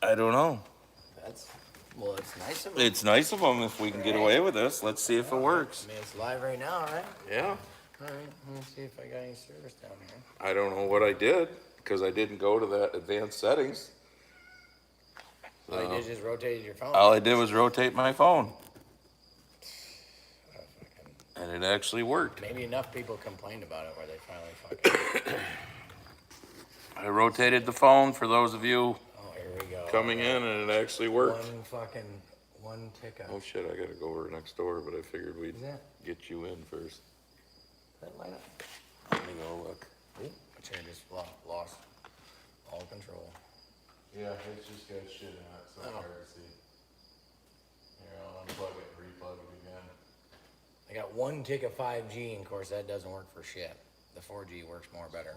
I don't know. Well, it's nice of them. It's nice of them if we can get away with this. Let's see if it works. I mean, it's live right now, right? Yeah. All right, let me see if I got any service down here. I don't know what I did because I didn't go to that advanced settings. All you did is just rotated your phone. All I did was rotate my phone. And it actually worked. Maybe enough people complained about it where they finally fucking... I rotated the phone for those of you here we go. coming in, and it actually worked. One tick-up. Oh shit, I gotta go over next door, but I figured we'd get you in first. That light up? Let me go look. Ooh, my chair just lost all control. Yeah, it's just got shit in it, so it's hard to see. Here, I'll unplug it, replug it again. I got one tick of 5G, and of course that doesn't work for shit. The 4G works more better.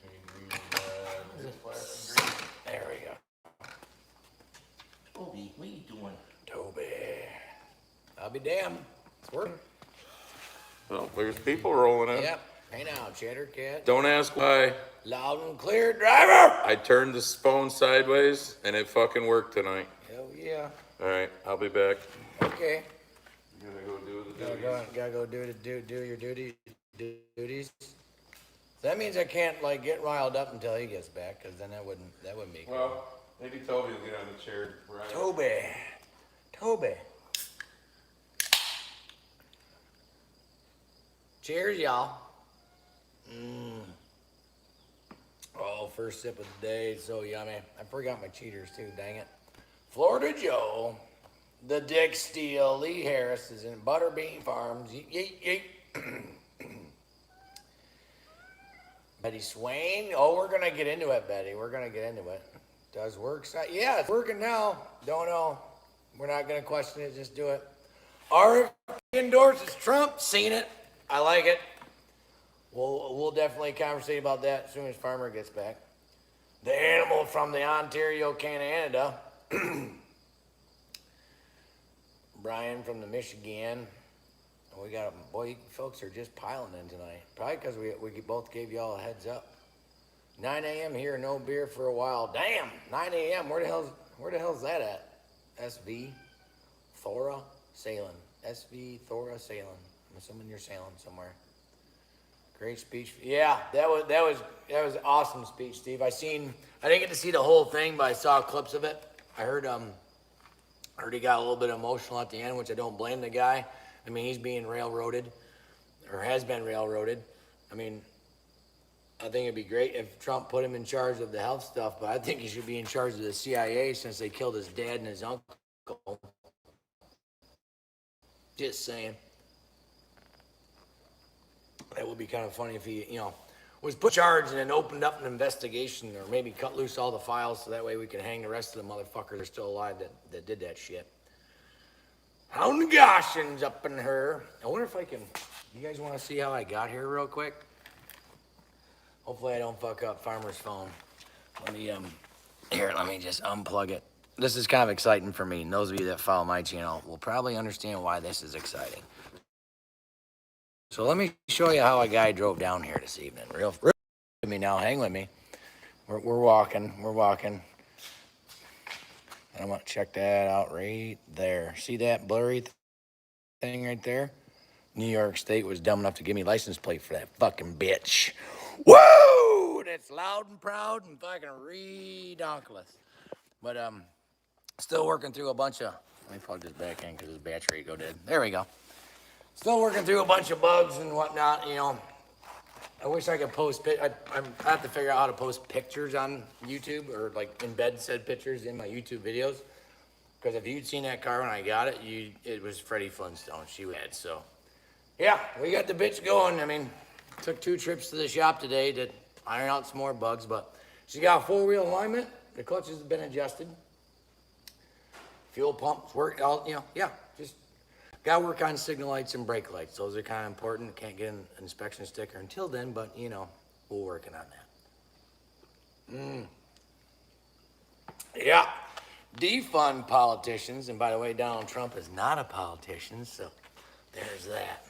Between green and red, flashing green. There we go. Toby, what are you doing? Toby. I'll be damned. It's working. Well, there's people rolling in. Yep. Hey now, Cheddar Cat. Don't ask why. Loud and clear, driver! I turned this phone sideways, and it fucking worked tonight. Hell yeah. All right, I'll be back. Okay. You gonna go do the duties? Gotta go do your duties. That means I can't like get riled up until he gets back, because then that wouldn't be cool. Well, maybe Toby will get on the chair. Right. Toby. Cheers, y'all. Oh, first sip of the day, so yummy. I forgot my cheaters too, dang it. Florida Joe, the Dick Steele, Lee Harris is in Butterbean Farms. Yeet. Betty Swain. Oh, we're gonna get into it, Betty. We're gonna get into it. Does work? Yeah, it's working now. Don't know. We're not gonna question it. Just do it. RFK endorses Trump. Seen it. I like it. We'll definitely conversate about that as soon as Farmer gets back. The animal from the Ontario, Canada. Brian from the Michigan. We got, boy, folks are just piling in tonight. Probably because we both gave y'all a heads up. 9 a.m. here, no beer for a while. Damn, 9 a.m. Where the hell's that at? SV Thora Salem. SV Thora Salem. I'm assuming you're sailing somewhere. Great speech. Yeah, that was an awesome speech, Steve. I didn't get to see the whole thing, but I saw clips of it. I heard he got a little bit emotional at the end, which I don't blame the guy. I mean, he's being railroaded, or has been railroaded. I mean, I think it'd be great if Trump put him in charge of the health stuff, but I think he should be in charge of the CIA since they killed his dad and his uncle. Just saying. That would be kind of funny if he, was put in charge and then opened up an investigation, or maybe cut loose all the files so that way we can hang the rest of the motherfuckers that are still alive that did that shit. Hound Goshen's up in her. I wonder if I can, you guys want to see how I got here real quick? Hopefully I don't fuck up Farmer's phone. Let me just unplug it. This is kind of exciting for me, and those of you that follow my channel will probably understand why this is exciting. So let me show you how a guy drove down here this evening. Real with me now, hang with me. We're walking. I'm gonna check that out right there. See that blurry thing right there? New York State was dumb enough to give me a license plate for that fucking bitch. Woo! That's loud and proud and fucking redonkulous. But still working through a bunch of, let me plug this back in because his battery go dead. There we go. Still working through a bunch of bugs and whatnot, I wish I could post, I have to figure out how to post pictures on YouTube, or like embed said pictures in my YouTube videos. Because if you'd seen that car when I got it, it was Freddie Flintstone. She had, so. Yeah, we got the bitch going. I mean, took 2 trips to the shop today to iron out some more bugs, but she's got 4-wheel alignment. The clutches have been adjusted. Fuel pumps work, just gotta work on signal lights and brake lights. Those are kind of important. Can't get an inspection sticker until then, but we're working on that. Yeah, defund politicians. And by the way, Donald Trump is not a politician, so there's that.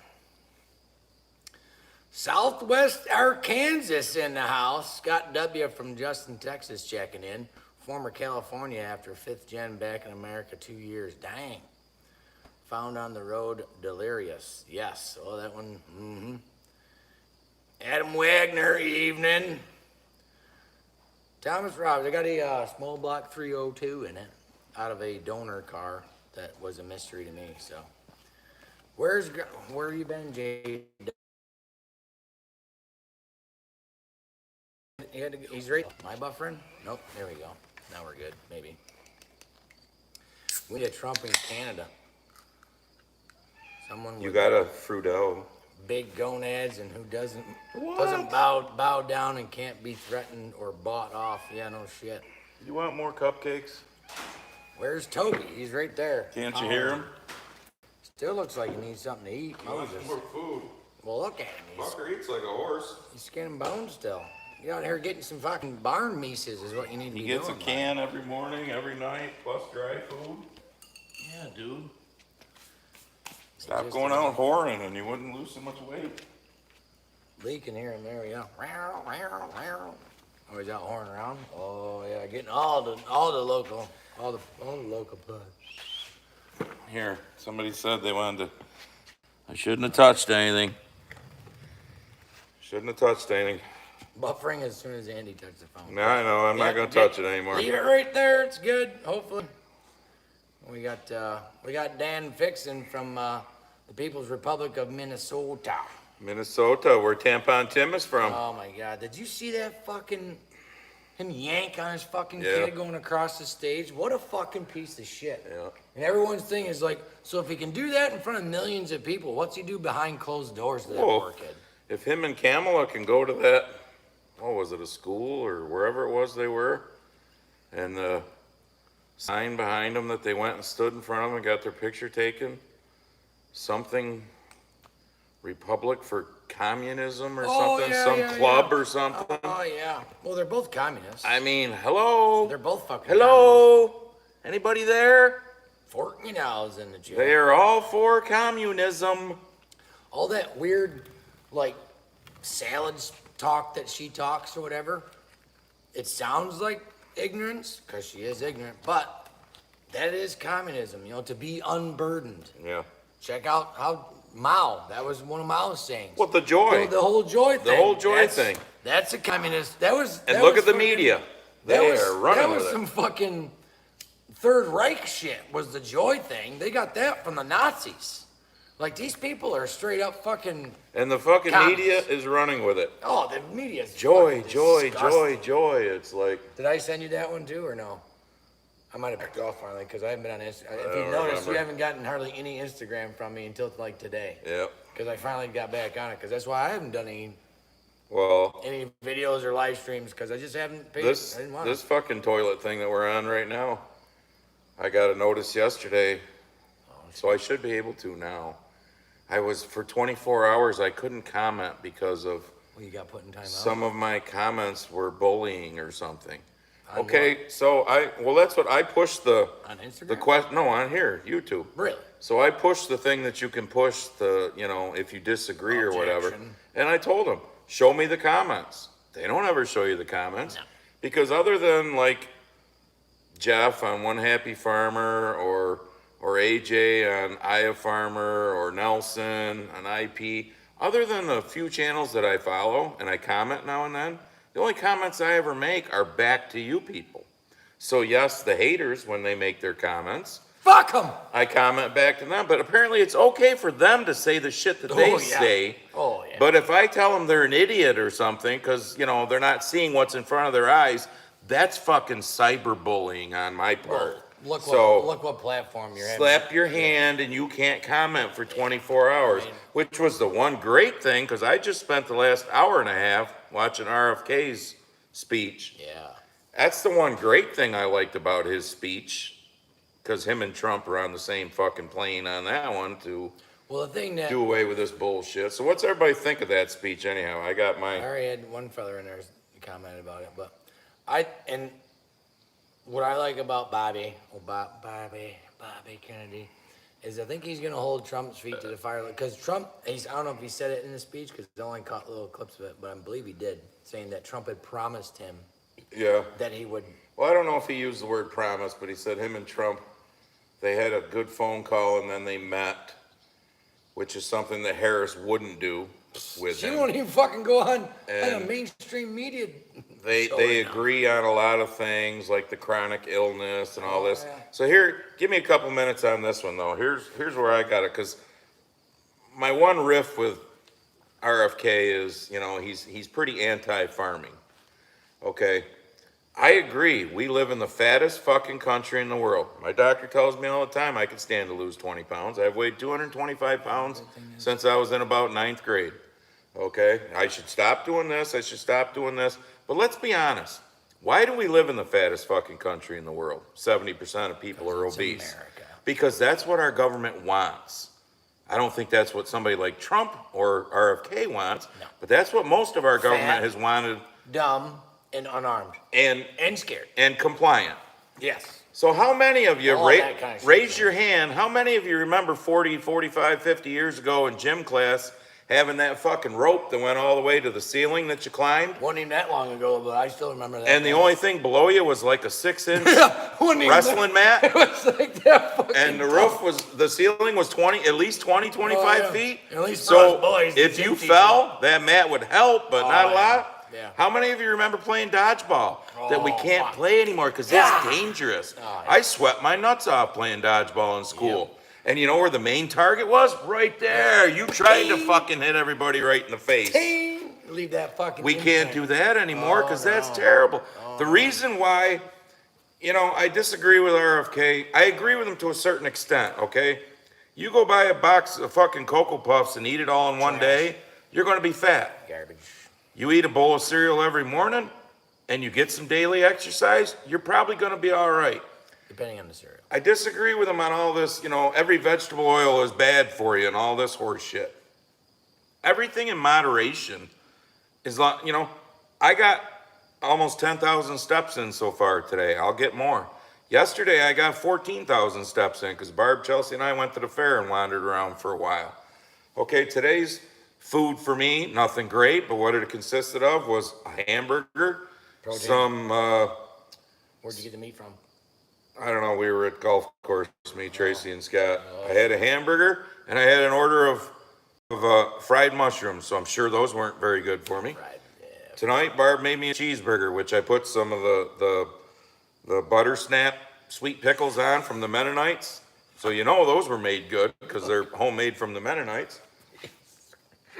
Southwest Arkansas in the house. Scott W. from Justin, Texas checking in. Former California after 5th gen back in America 2 years. Dang. Found on the road, delirious. Yes. Oh, that one. Mm-hmm. Adam Wagner, evening. Thomas Robbins. I got a small block 302 in it, out of a donor car that was a mystery to me. So, where you been, Jay? He's right. My buffering? Nope. There we go. Now we're good. Maybe. We need a Trump in Canada. Someone You with got a Frudel. big gonads and who doesn't What? bow down and can't be threatened or bought off. Yeah, no shit. You want more cupcakes? Where's Toby? He's right there. Can't you hear him? Still looks like he needs something to eat. Moses. More food. Well, look at him. Fucker eats like a horse. He's skin and bone still. You out here getting some fucking barn mises is what you need to be doing. He gets a can every morning, every night, plus dry food. Yeah, dude. Stop going out whoring and you wouldn't lose so much weight. Lee can hear him there, yeah. Oh, he's out horning around. Oh yeah, getting all the local puds. Here, somebody said they wanted to. I shouldn't have touched anything. Shouldn't have touched anything. Buffering as soon as Andy touched the phone. No, I know. I'm not gonna touch it anymore. Leave it right there. It's good. Hopefully. We got Dan Fixon from the People's Republic of Minnesota. Minnesota, where Tampon Tim is from. Oh my God! Did you see that fucking him yank on his fucking Yeah. kid going across the stage? What a fucking piece of shit. Yeah. And everyone's thing is like, so if he can do that in front of millions of people, what's he do behind closed doors to that Whoa. poor kid? If him and Kamala can go to that, what was it, a school or wherever it was they were, and the sign behind them that they went and stood in front of them and got their picture taken, something Republic for Communism or something, some club or something. Oh yeah. Well, they're both communists. I mean, hello? They're both fucking Hello? Anybody there? Fortnow's in the jail. They are all for communism. All that weird, like, salads talk that she talks or whatever, it sounds like ignorance, because she is ignorant, but that is communism, to be unburdened. Yeah. Check out how Mao, that was one of Mao's sayings. What, the joy? The whole joy thing. The whole joy thing. That's a communist. And look at the media. They are running with it. That was some fucking Third Reich shit, was the joy thing. They got that from the Nazis. Like, these people are straight up fucking... And the fucking communists. media is running with it. Oh, the media's Joy, fucking joy, disgusting. joy, joy. It's like... Did I send you that one too, or no? I might have backed off finally, because I haven't been on Instagram. If you don't notice, remember. you haven't gotten hardly any Instagram from me until like today. Yep. Because I finally got back on it, because that's why I haven't done any videos or live streams, because I just haven't paid. I didn't want This fucking toilet thing that we're on right now, I got a notice yesterday, so I should be able to now. I was, for 24 hours, I couldn't comment because of Well, you got put in time out. some of my comments were bullying or something. On Okay, so that's what I pushed On Instagram? no, on here, YouTube. Really? So I pushed the thing that you can push if you disagree or whatever. Objection. And I told them, show me the comments. They don't ever show you the comments. No. Because other than like Jeff on One Happy Farmer or AJ on Aya Farmer or Nelson on IP, other than the few channels that I follow and I comment now and then, the only comments I ever make are back to you people. So yes, the haters, when they make their comments, Fuck them! I comment back to them, but apparently it's okay for them to say the shit that they say. Oh, yeah. But if I tell them they're an idiot or something, because, they're not seeing what's in front of their eyes, that's fucking cyberbullying on my part. Look what platform you're having. Slap your hand and you can't comment for 24 hours, which was the one great thing, because I just spent the last hour and a half watching RFK's speech. Yeah. That's the one great thing I liked about his speech, because him and Trump are on the same fucking plane on that one to Well, the thing that... do away with this bullshit. So what's everybody think of that speech anyhow? I got I my... already had one fella in there commented about it, but and what I like about Bobby Kennedy, is I think he's gonna hold Trump's feet to the fire, because Trump, I don't know if he said it in the speech, because I only caught little clips of it, but I believe he did, saying that Trump had promised him Yeah. that he would Well, I don't know if he used the word promise, but he said him and Trump, they had a good phone call and then they met, which is something that Harris wouldn't do with She him. won't even fucking go on a And mainstream media. They show they right now. agree on a lot of things like the chronic illness and all this. Yeah. So here, give me a couple minutes on this one though. Here's where I got it, because my one riff with RFK is, he's pretty anti-farming. Okay, I agree. We live in the fattest fucking country in the world. My doctor tells me all the time I can stand to lose 20 pounds. I've weighed 225 pounds since I was in about ninth grade. Okay, I should stop doing this. I should stop doing this. But let's be honest. Why do we live in the fattest fucking country in the world? 70% of people are obese. America. Because that's what our government wants. I don't think that's what somebody like Trump or RFK wants, No. but that's what most of our government Fat. has wanted, Dumb and unarmed and scared. and compliant. Yes. So how many of you, All that kind of shit. raise your hand, how many of you remember 40, 45, 50 years ago in gym class having that fucking rope that went all the way to the ceiling that you climbed? Wasn't even that long ago, but I still remember that. And the only thing below you was like a 6-inch Wasn't even wrestling mat? It was like that fucking And the tough. the ceiling was at least 20, 25 yeah. feet. At least for so us boys, if the you gym teacher. fell, that mat would help, but not a yeah. lot. Yeah. How many of you remember playing dodgeball that we Oh, can't fuck. play anymore because Yeah. it's dangerous? Oh, yeah. I sweat my nuts off playing dodgeball in school. And you know where the main target was? Right there. You tried to fucking hit everybody right in the face. Ting! Leave that fucking. We can't do that anymore because that's no. terrible. The reason why, I disagree with RFK. I agree with him to a certain extent, okay? You go buy a box of fucking Cocoa Puffs and eat it all in one day, you're going to be fat. Garbage. You eat a bowl of cereal every morning and you get some daily exercise, you're probably going to be all right. Depending on the cereal. I disagree with him on all this, every vegetable oil is bad for you and all this horse shit. Everything in moderation is like, I got almost 10,000 steps in so far today. I'll get more. Yesterday, I got 14,000 steps in because Barb, Chelsea, and I went to the fair and wandered around for a while. Okay, today's food for me, nothing great, but what it consisted of was a hamburger, Protein. some, Where'd you get the meat from? I don't know, we were at golf course, me, Tracy, and Scott. I had a hamburger, and I had an order of fried mushrooms, so I'm sure those weren't very good for me. Right. Yeah. Tonight, Barb made me a cheeseburger, which I put some of the butter snap sweet pickles on from the Mennonites. So those were made good because they're homemade from the Mennonites.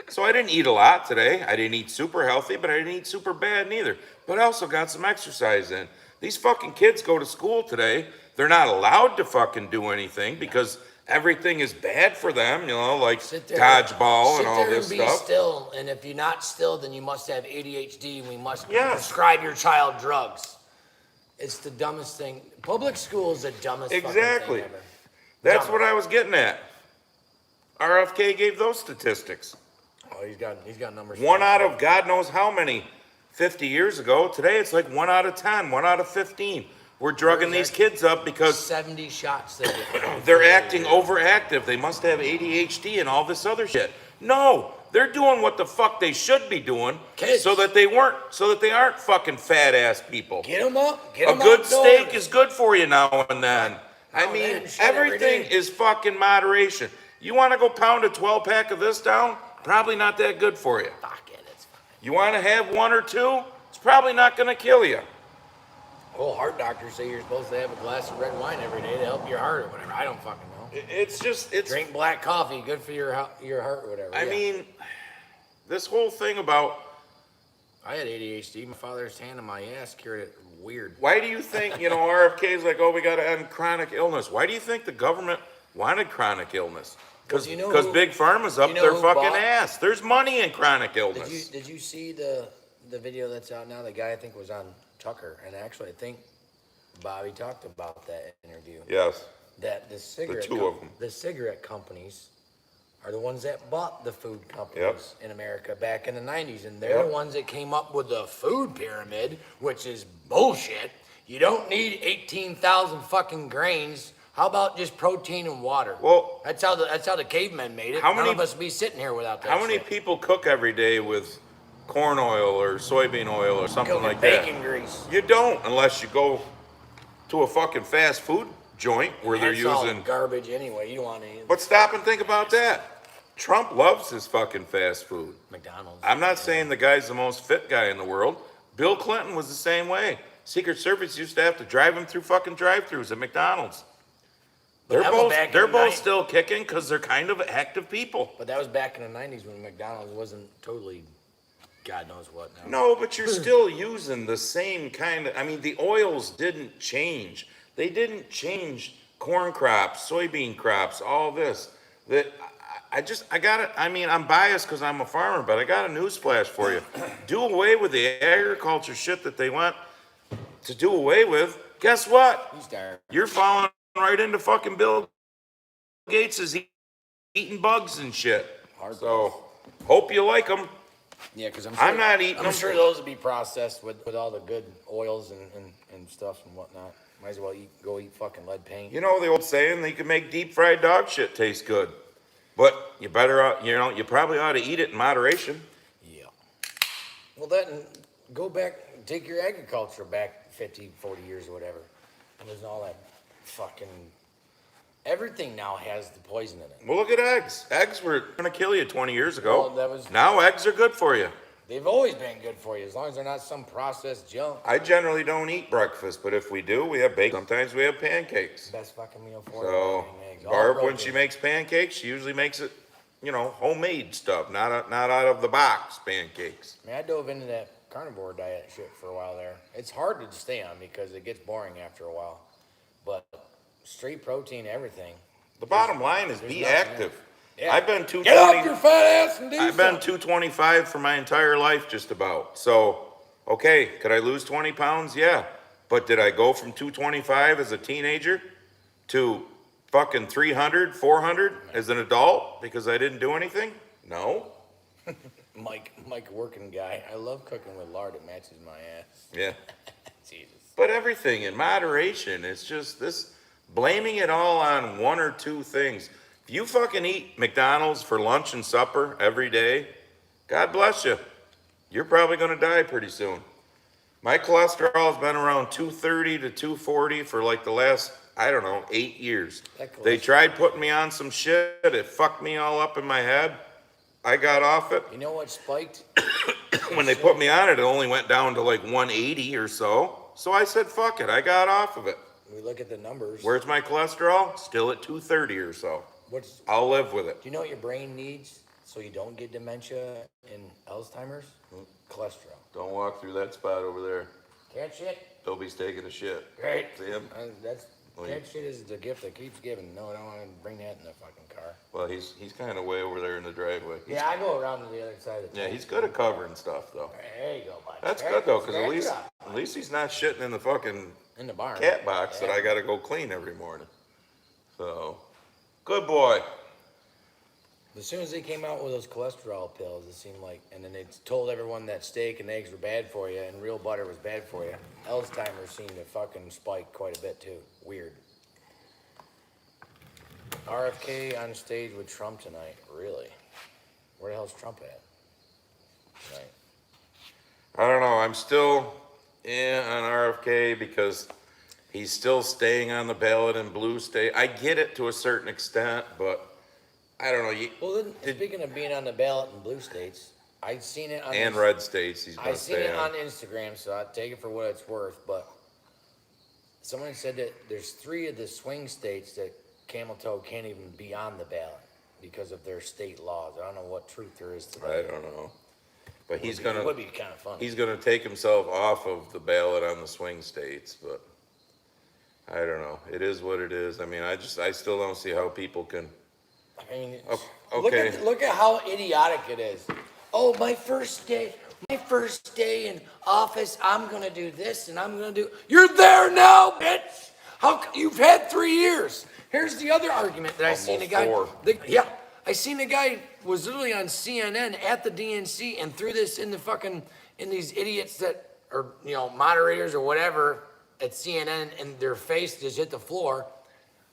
So I didn't eat a lot today. I didn't eat super healthy, but I didn't eat super bad neither. But I also got some exercise in. These fucking kids go to school today. They're not allowed to fucking do anything because everything is bad for them, like dodgeball and all this Sit there and be stuff. still, and if you're not still, then you must have ADHD, and we must Yes. prescribe your child drugs. It's the dumbest thing. Public school is the dumbest Exactly. fucking thing ever. That's Dumb. what I was getting at. RFK gave those statistics. Oh, he's got numbers. One out of God knows how many 50 years ago. Today it's like 1 out of 10, 1 out of 15. We're drugging these kids up because 70 shots they get. they're acting overactive. They must have ADHD and all this other shit. No, they're doing what the fuck they should be doing Kids. so that they aren't fucking fat ass people. Get them up. Get A them good outdoors. steak is good for you now and then. I Now and mean, then, shit, every everything day. is fucking moderation. You want to go pound a 12-pack of this down? Probably not that good for you. Fuck it, it's fine. You want to have 1 or 2? It's probably not going to kill you. Well, heart doctors say you're supposed to have a glass of red wine every day to help your heart or whatever. I don't fucking know. It's Drink black coffee, good for your heart or whatever. I Yeah. mean, this whole thing about, I had ADHD. My father's hand in my ass cured it weird. why do you think, RFK is like, oh, we got to end chronic illness. Why do you think the government wanted chronic illness? Because You know who- Big Pharma's up you know their who fucking bought- ass. There's money in chronic illness. Did you see the video that's out now? The guy I think was on Tucker, and actually I think Bobby talked about that interview. Yes. That the cigarette two of them. the cigarette companies are the ones that bought the food companies in America back in the 90s, and they're Yep. the ones that came up with the food pyramid, which is bullshit. You don't need 18,000 fucking grains. How about just protein and water? Well, that's how the cavemen made it. how None many- of us be sitting here without that. How many shit. people cook every day with corn oil or soybean oil or something Cook like in that. bacon grease. You don't unless you go to a fucking fast food joint where they're That's all using. garbage anyway. You don't want any But stop and think about that. Trump loves his fucking fast food. McDonald's. I'm not saying the guy's the most fit guy in the world. Bill Clinton was the same way. Secret Service used to have to drive him through fucking drive-throughs at McDonald's. They're that was both back in they're the both night- still kicking because they're kind of active people. But that was back in the 90s when McDonald's wasn't totally God knows what now. No, but you're still using the same kind of. I mean, the oils didn't change. They didn't change corn crops, soybean crops, all this. That I got it. I mean, I'm biased because I'm a farmer, but I got a news flash for you. Do away with the agriculture shit that they want to do away with. Guess what? You start. You're falling right into fucking Bill Gates is eating bugs and shit. So, hope you like them. Yeah, because I'm not eating I'm them. sure those would be processed with all the good oils and stuff and whatnot. Might as well go eat fucking lead paint. You know the old saying that you can make deep fried dog shit taste good, but you better, you probably ought to eat it in moderation. Yeah. Well, then go back, take your agriculture back 50, 40 years or whatever. And there's all that fucking, everything now has the poison in it. Well, look at eggs. Eggs were gonna kill you 20 years ago. Well, Now eggs are good for you. They've always been good for you as long as they're not some processed junk. I generally don't eat breakfast, but if we do, we have bacon. Sometimes we have pancakes. Best fucking meal for So you. Eggs, all Barb, when protein. she makes pancakes, she usually makes it, homemade stuff, not out of the box pancakes. I mean, I dove into that carnivore diet shit for a while there. It's hard to stay on because it gets boring after a while. But straight protein, everything. The bottom line is be nothing active. Yeah. I've been Get off 220. your fat ass and do I've been something. 225 for my entire life, just about. So, okay, could I lose 20 pounds? Yeah. But did I go from 225 as a teenager to fucking 300, 400 as an adult because I didn't do anything? No. Mike, working guy. I love cooking with lard. It matches my ass. Yeah. Jesus. But everything in moderation. It's just this blaming it all on one or two things. If you fucking eat McDonald's for lunch and supper every day, God bless you. You're probably going to die pretty soon. My cholesterol has been around 230 to 240 for like the last, 8 years. They tried putting me on some shit. It fucked me all up in my head. I got off it. You know what spiked? When they put me on it, it only went down to like 180 or so. So I said, fuck it. I got off of it. We look at the numbers. Where's my cholesterol? Still at 230 or so. Do I'll live with it. you know what your brain needs so you don't get dementia and Alzheimer's? Cholesterol. Don't walk through that spot over there. Cat shit? Toby's taking a shit. Great. See him? That's Well, cat shit is the gift that keeps giving. No, I don't want to bring that in the fucking car. Well, he's kind of way over there in the driveway. Yeah, I go around to the other side of the Yeah, he's good at covering stuff though. There you go, bud. That's Scratch- good though, because scratch it up. at least he's not shitting in the fucking In the barn. cat box that I got to go clean every morning. So, good boy. As soon as they came out with those cholesterol pills, it seemed like, and then they told everyone that steak and eggs were bad for you and real butter was bad for you. Alzheimer's seemed to fucking spike quite a bit too. Weird. RFK on stage with Trump tonight. Really? Where the hell's Trump at? Right. I don't know. I'm still in on RFK because he's still staying on the ballot in blue state. I get it to a certain extent, but I don't know. Well, then, speaking of being on the ballot in blue states, I'd seen it on And red states, he's I going to seen stay it on. on Instagram, so I take it for what it's worth. But someone said that there's 3 of the swing states that camel toe can't even be on the ballot because of their state laws. I don't know what truth there is to that. I don't know. But It would be kind of funny. he's gonna take himself off of the ballot on the swing states, but I don't know. It is what it is. I mean, I still don't see how people can. I mean, Okay. look at how idiotic it is. Oh, my first day in office, I'm gonna do this and I'm gonna do. You're there now, bitch. You've had 3 years. Here's the other argument that I seen a guy. Almost 4. Yeah, I seen a guy was literally on CNN at the DNC and threw this in the fucking in these idiots that are moderators or whatever at CNN and their face just hit the floor.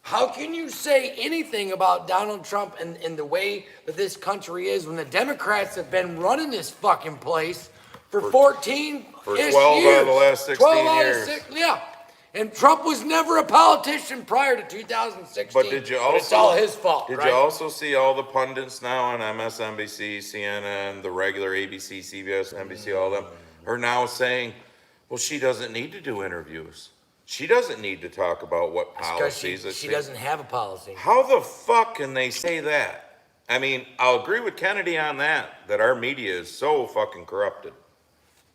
How can you say anything about Donald Trump and the way that this country is when the Democrats have been running this fucking place for 14 For years? 12 out of the last 16 12 out years. of 6, yeah. And Trump was never a politician prior to 2016. But did you also? It's all his fault, Did right? you also see all the pundits now on MSNBC, CNN, the regular ABC, CBS, NBC, all them are now saying, well, she doesn't need to do interviews. She doesn't need to talk about what policies. She doesn't have a policy. How the fuck can they say that? I mean, I'll agree with Kennedy on that our media is so fucking corrupted.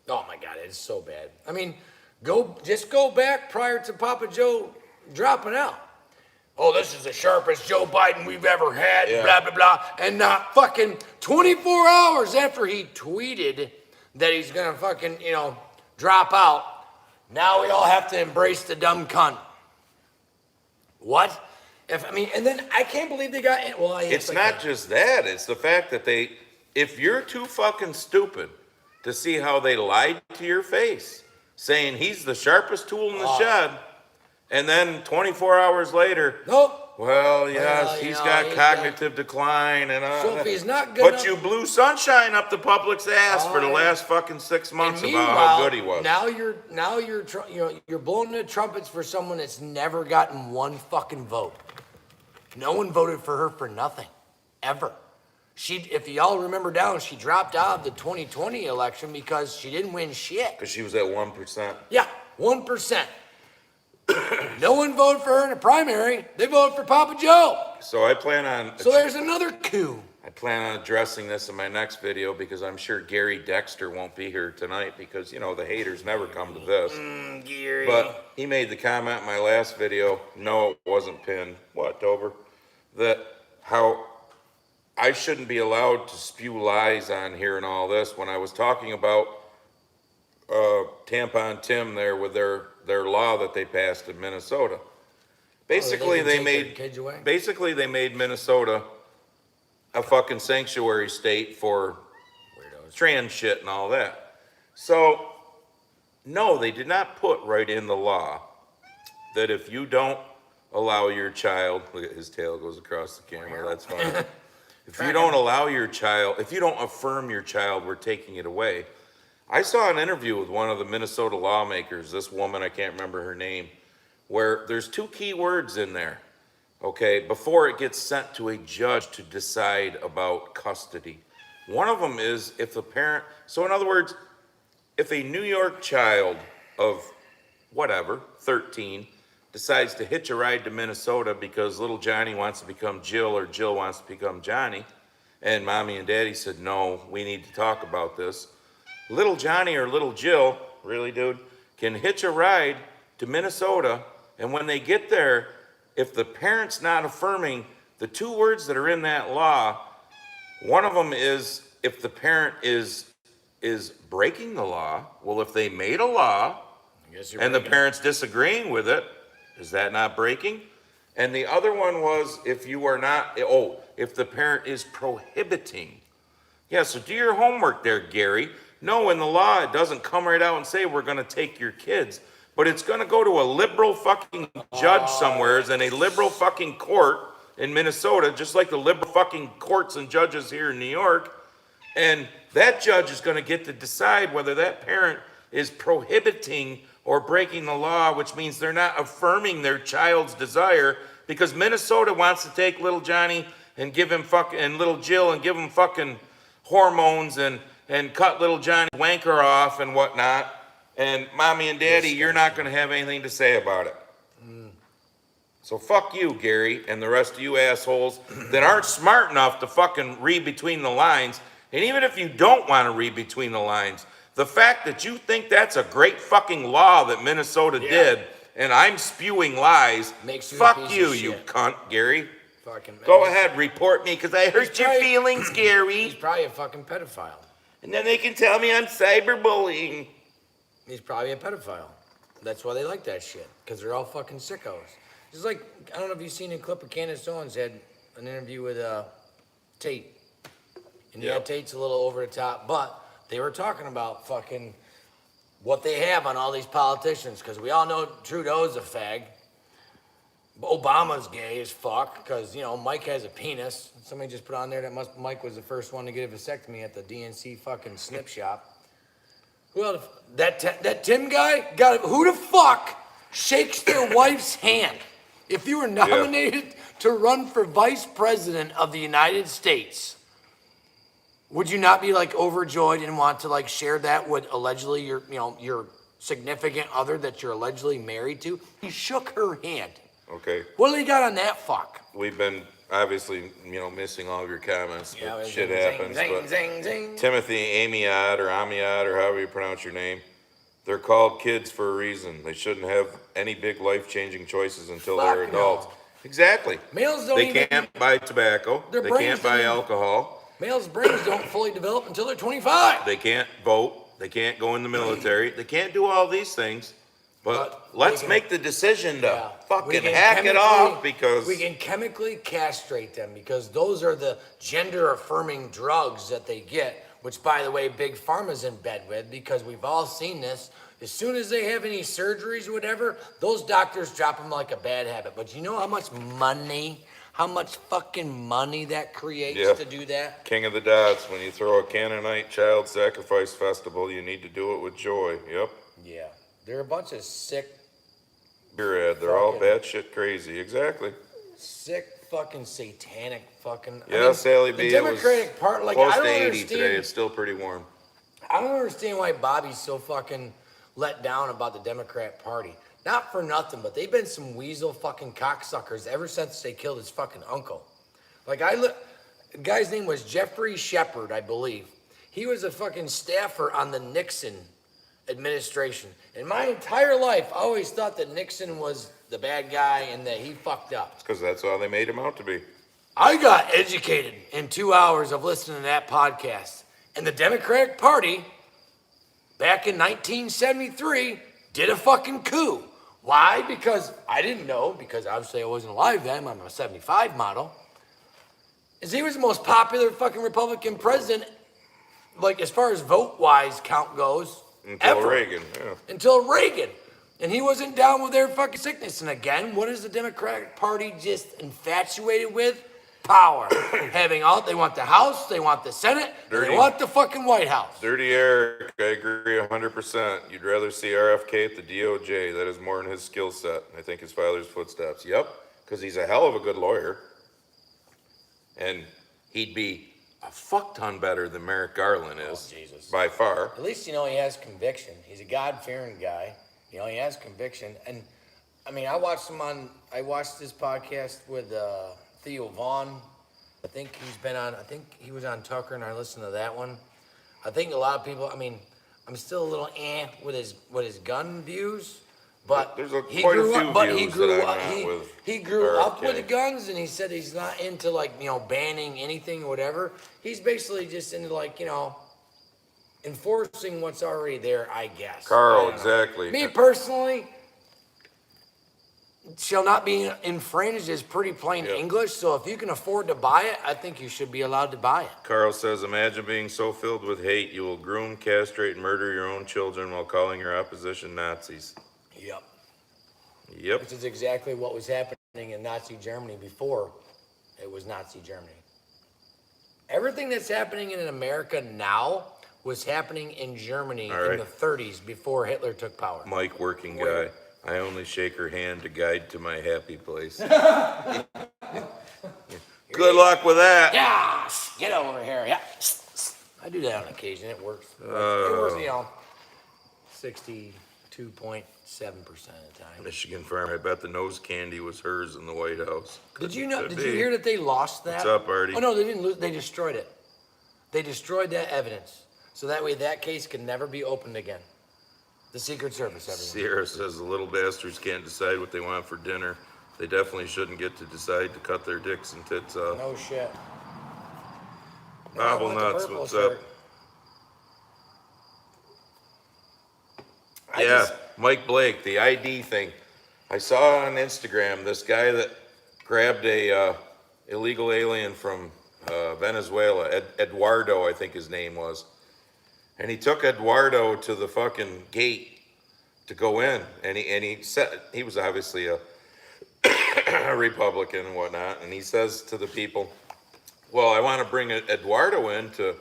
Oh my God, it's so bad. I mean, just go back prior to Papa Joe dropping out. Oh, this is the sharpest Joe Biden we've ever had, blah, blah, blah. And not fucking 24 hours after he tweeted that he's gonna fucking, drop out, now we all have to embrace the dumb cunt. What? And then I can't believe they got, It's not just that, it's the fact that if you're too fucking stupid to see how they lied to your face, saying he's the sharpest tool in the shed, and then 24 hours later, nope. Well, yes, he's got cognitive decline and so if he's not good but enough, you blew sunshine up the public's ass for the last fucking 6 months about how good he was. Now you're blowing the trumpets for someone that's never gotten one fucking vote. No one voted for her for nothing, ever. If y'all remember down, she dropped out of the 2020 election because she didn't win shit. Because she was at 1%. Yeah, 1%. No one voted for her in the primary. They voted for Papa Joe. So I plan on. So there's another coup. I plan on addressing this in my next video because I'm sure Gary Dexter won't be here tonight because, the haters never come to this. Gary. But he made the comment in my last video, no, it wasn't pinned, Dover? That how I shouldn't be allowed to spew lies on here and all this when I was talking about Tampon Tim there with their law that they passed in Minnesota. Basically, they made Minnesota a fucking sanctuary state for trans shit and all that. So, no, they did not put right in the law that if you don't allow your child, look at his tail goes across the camera, that's fine. If you don't allow your child, if you don't affirm your child, we're taking it away. I saw an interview with one of the Minnesota lawmakers, this woman, I can't remember her name, where there's 2 key words in there, okay, before it gets sent to a judge to decide about custody. One of them is if the parent, so in other words, if a New York child of whatever, 13, decides to hitch a ride to Minnesota because little Johnny wants to become Jill or Jill wants to become Johnny, and mommy and daddy said, no, we need to talk about this. Little Johnny or little Jill, really, dude, can hitch a ride to Minnesota, and when they get there, if the parent's not affirming the 2 words that are in that law, one of them is if the parent is breaking the law. Well, if they made a law and the parent's disagreeing with it, is that not breaking? And the other one was if you are not, if the parent is prohibiting. Yeah, so do your homework there, Gary. No, in the law, it doesn't come right out and say we're going to take your kids. But it's going to go to a liberal fucking judge somewheres in a liberal fucking court in Minnesota, just like the liberal fucking courts and judges here in New York. And that judge is going to get to decide whether that parent is prohibiting or breaking the law, which means they're not affirming their child's desire, because Minnesota wants to take little Johnny and give him and little Jill and give him fucking hormones and cut little Johnny wanker off and whatnot. And mommy and daddy, you're not going to have anything to say about it. So fuck you, Gary, and the rest of you assholes that aren't smart enough to fucking read between the lines. And even if you don't want to read between the lines, the fact that you think that's a great fucking law that Minnesota did, and I'm spewing lies, makes you fuck you, you cunt, Gary. Fucking Go ahead, report me, because I hurt your feelings, Gary. He's probably a fucking pedophile. And then they can tell me I'm cyberbullying. He's probably a pedophile. That's why they like that shit, because they're all fucking sickos. It's like, I don't know if you've seen a clip of Candace Owens had an interview with Tate. And yeah, Tate's a little over the top, but they were talking about fucking what they have on all these politicians, because we all know Trudeau's a fag. Obama's gay as fuck because, Mike has a penis. Somebody just put on there that Mike was the first one to get a vasectomy at the DNC fucking snip shop. Who else? That Tim guy? Who the fuck shakes their wife's hand? If you were nominated to run for vice president of the United States, would you not be like overjoyed and want to like share that with allegedly your significant other that you're allegedly married to? He shook her hand. Okay. What do they got on that fuck? We've been obviously, missing all of your comments, Yeah, but zing, shit zing, happens. zing, But zing, zing. Timothy Amiot or Amiot or however you pronounce your name, they're called kids for a reason. They shouldn't have any big life-changing choices until Fuck they're adults. no. Exactly. Males don't They even- can't buy tobacco. Their They brains can't buy don't even- alcohol. Males' brains don't fully develop until they're 25. They can't vote. They can't go in the military. They can't do all these things. But But let's we can- make the decision to Yeah. We fucking can hack it chemically- off because we can chemically castrate them because those are the gender affirming drugs that they get, which by the way, Big Pharma's in bed with because we've all seen this. As soon as they have any surgeries or whatever, those doctors drop them like a bad habit. But you know how much fucking money that creates Yeah. to do that? King of the Dots, when you throw a Canaanite child sacrifice festival, you need to do it with joy. Yep. Yeah. They're a bunch of sick Beerhead, they're all Fucking- batshit crazy. Exactly. fucking satanic fucking. Yeah, Sally the B. Democratic Party, like close I don't to 80 understand. today. It's still pretty warm. I don't understand why Bobby's so fucking let down about the Democrat Party. Not for nothing, but they've been some weasel fucking cocksuckers ever since they killed his fucking uncle. Like the guy's name was Jeffrey Shepard, I believe. He was a fucking staffer on the Nixon administration. In my entire life, I always thought that Nixon was the bad guy and that he fucked up. Because that's how they made him out to be. I got educated in 2 hours of listening to that podcast. And the Democratic Party, back in 1973, did a fucking coup. Why? Because I didn't know, because obviously I wasn't alive then, I'm a 75 model. Is he was the most popular fucking Republican president, like as far as vote-wise count goes, Until ever. Reagan, yeah. Until Reagan. And he wasn't down with their fucking sickness. And again, what is the Democratic Party just infatuated with? Power. They want the House, they want the Senate, and they Dirty. want the fucking White House. Dirty Eric, I agree 100%. You'd rather see RFK at the DOJ. That is more in his skill set. I think his father's footsteps. Yep, because he's a hell of a good lawyer. And he'd be a fuck ton better than Merrick Garland is. Oh, Jesus. By far. At least, he has conviction. He's a God-fearing guy. He has conviction. And, I mean, I watched this podcast with Theo Vaughn. I think he was on Tucker and I listened to that one. I think a lot of people, I'm still a little with his gun views. But There's he quite a grew few up, but he views grew that up, I'm not with he grew up RFK. with the guns, and he said he's not into banning anything or whatever. He's basically just into enforcing what's already there, I guess. Carl, I don't know. exactly. Me personally, shall not be infringed is pretty plain Yep. English. So if you can afford to buy it, I think you should be allowed to buy it. Carl says, imagine being so filled with hate you will groom, castrate, and murder your own children while calling your opposition Nazis. Yep. Yep. Which is exactly what was happening in Nazi Germany before it was Nazi Germany. Everything that's happening in America now was happening in Germany All in right. the 30s before Hitler took power. Mike, working guy. I only shake her hand to guide to my happy place. Good luck with that. Yeah, get over here. Yeah. I do that on occasion. It works. It works, 62.7% of the time. Michigan farm. I bet the nose candy was hers in the White House. Did you Could be. hear that they lost that? What's up, Artie? Oh no, they didn't lose. They destroyed it. They destroyed that evidence, so that way that case can never be opened again. The Secret Service, everyone. Sierra says the little bastards can't decide what they want for dinner. They definitely shouldn't get to decide to cut their dicks and tits off. No shit. Bobble I want the nuts, purple what's shirt. up? Yeah, just- Mike Blake, the ID thing. I saw on Instagram this guy that grabbed a illegal alien from Venezuela, Eduardo, I think his name was. And he took Eduardo to the fucking gate to go in, and he said he was obviously a a Republican and whatnot, and he says to the people, well, I want to bring Eduardo in to,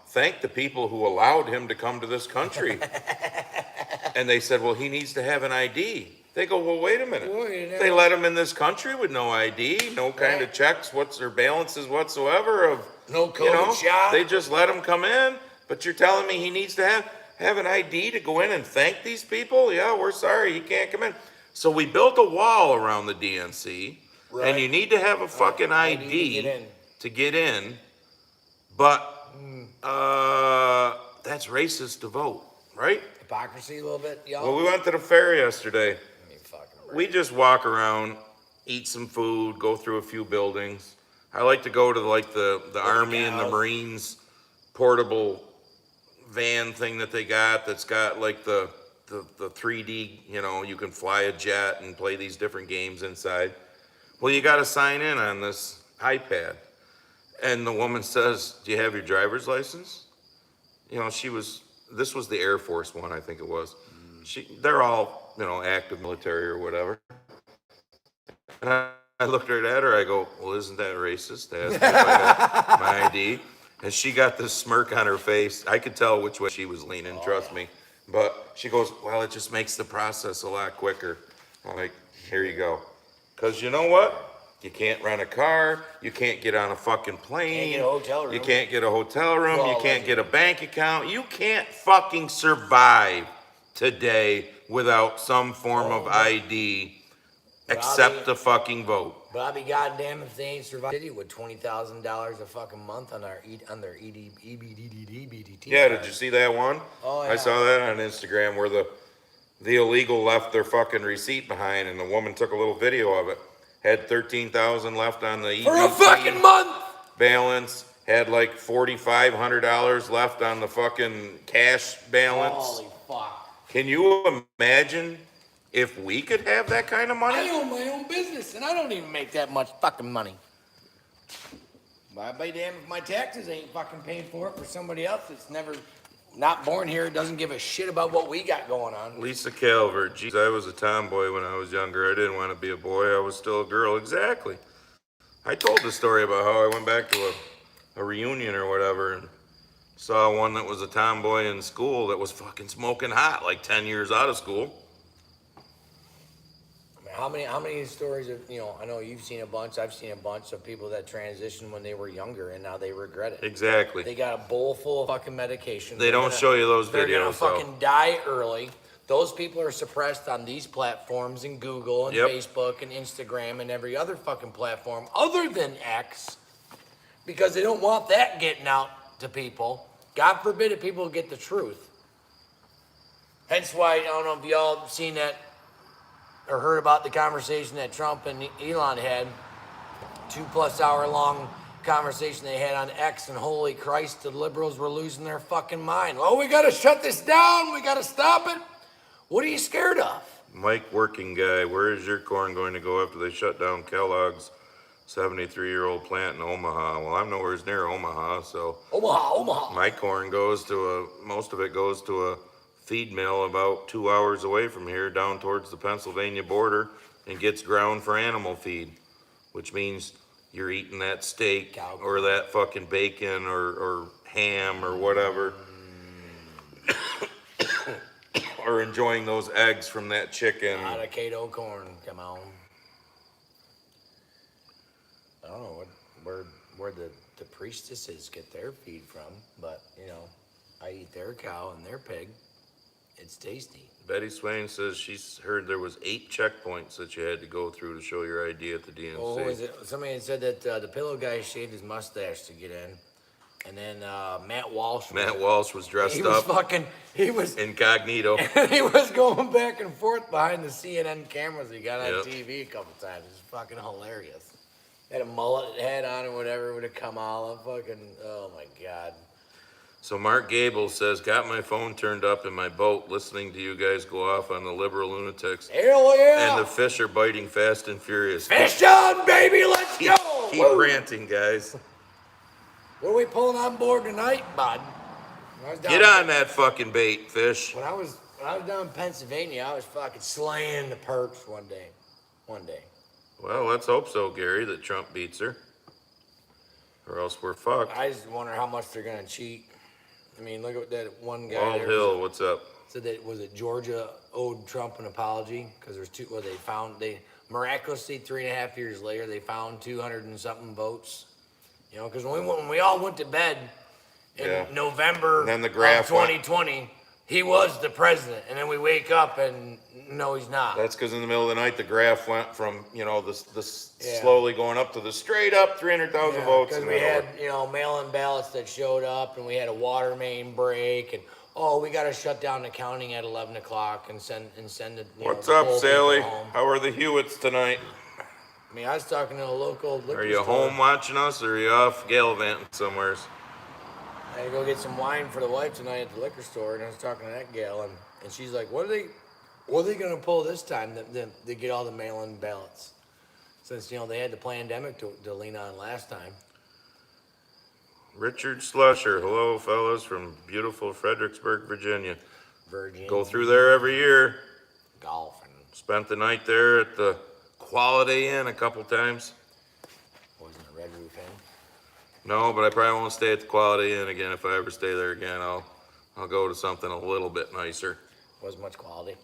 thank the people who allowed him to come to this country. And they said, well, he needs to have an ID. They go, well, wait a minute. They let him in this country with no ID, no kind of checks, or balances whatsoever of, no COVID shot. They just let him come in. But you're telling me he needs to have an ID to go in and thank these people? Yeah, we're sorry, he can't come in. So we built a wall around the DNC, and you need to have a fucking ID to get in. But that's racist to vote, right? Hypocrisy a little bit, y'all. Well, we went to the fair yesterday. We just walk around, eat some food, go through a few buildings. I like to go to the Army and the Marines portable van thing that they got that's got like the 3D, you can fly a jet and play these different games inside. Well, you got to sign in on this iPad. And the woman says, do you have your driver's license? This was the Air Force one, I think it was. They're all, active military or whatever. And I looked right at her, I go, well, isn't that racist to ask me if I have my ID? And she got this smirk on her face. I could tell which way she was leaning, trust me. But she goes, well, it just makes the process a lot quicker. I'm like, here you go. Because you know what? You can't rent a car. You can't get on a fucking plane. Can't get a hotel room. You can't get a hotel room. Well, you can't get a bank account. You can't fucking survive today without some form of ID except to fucking vote. But I'll be goddamn if they ain't survived with $20,000 a fucking month on their EBDT. Yeah, did you see that one? Oh, yeah. I saw that on Instagram where the illegal left their fucking receipt behind, and the woman took a little video of it. Had $13,000 left on the EBT for a fucking month balance. Had like $4,500 left on the fucking cash balance. Holy fuck! Can you imagine if we could have that kind of money? I own my own business, and I don't even make that much fucking money. But I'd be damned if my taxes ain't fucking paying for it for somebody else that's not born here, doesn't give a shit about what we got going on. Lisa Calvert, geez, I was a tomboy when I was younger. I didn't want to be a boy. I was still a girl. Exactly. I told the story about how I went back to a reunion or whatever and saw one that was a tomboy in school that was fucking smoking hot, like 10 years out of school. I mean, how many stories of, I know you've seen a bunch, I've seen a bunch of people that transitioned when they were younger and now they regret it. Exactly. They got a bowl full of fucking medication. They don't show you those videos. They're gonna fucking die early. Those people are suppressed on these platforms and Google and Facebook and Instagram and every other fucking platform other than X because they don't want that getting out to people. God forbid if people get the truth. Hence why, I don't know if y'all have seen that or heard about the conversation that Trump and Elon had, 2+ hour long conversation they had on X, and holy Christ, the liberals were losing their fucking mind. Oh, we gotta shut this down, we gotta stop it. What are you scared of? Mike Working Guy, where is your corn going to go after they shut down Kellogg's 73-year-old plant in Omaha? Well, I'm nowhere near Omaha, so. Omaha. My corn most of it goes to a feed mill about 2 hours away from here down towards the Pennsylvania border and gets ground for animal feed, which means you're eating that steak or that fucking bacon or ham or whatever. Or enjoying those eggs from that chicken. Out of Cato corn, come on. I don't know where the priestesses get their feed from, but I eat their cow and their pig. It's tasty. Betty Swain says she's heard there was 8 checkpoints that you had to go through to show your ID at the DNC. Oh, is it? Somebody had said that the pillow guy shaved his mustache to get in. And then Matt Walsh was dressed up. He was incognito. And he was going back and forth behind the CNN cameras he got on TV a couple times. It was fucking hilarious. Had a mullet head on or whatever with a Kamala. Oh my God. So Mark Gable says, got my phone turned up in my boat listening to you guys go off on the liberal lunatics. Hell yeah. And the fish are biting fast and furious. Fish on, baby, let's go. Keep ranting, guys. What are we pulling on board tonight, bud? Get on that fucking bait, fish. When I was down in Pennsylvania, I was fucking slaying the perch one day. One day. Well, let's hope so, Gary, that Trump beats her. Or else we're fucked. I just wonder how much they're gonna cheat. I mean, look at that one guy Wald there Hill, what's up? said that was it Georgia owed Trump an apology because there's two. Well, they miraculously 3.5 years later they found 200 and something votes. You know, because when we all went to bed in November And then the graph of 2020, he was the president, and then we wake up and no, he's not. That's because in the middle of the night, the graph went from, you know, this Yeah. slowly going up to the straight up 300,000 votes. Because we had, you know, mail-in ballots that showed up, and we had a water main break, and we got to shut down the counting at 11 o'clock and send it. What's up, Sally? How are the Hewitts tonight? I mean, I was talking to a local liquor Are you store. home watching us, or are you off gallivanting somewheres? I had to go get some wine for the wife tonight at the liquor store, and I was talking to that gal, and she's like, what are they going to pull this time to get all the mail-in ballots? Since, you know, they had the pandemic to lean on last time. Richard Slusher, hello, fellas, from beautiful Fredericksburg, Virginia. Virgin. Go through there every year. Golf. And Spent the night there at the Quality Inn a couple times. wasn't a Red Roof Inn. No, but I probably won't stay at the Quality Inn again. If I ever stay there again, I'll go to something a little bit nicer. Wasn't much quality.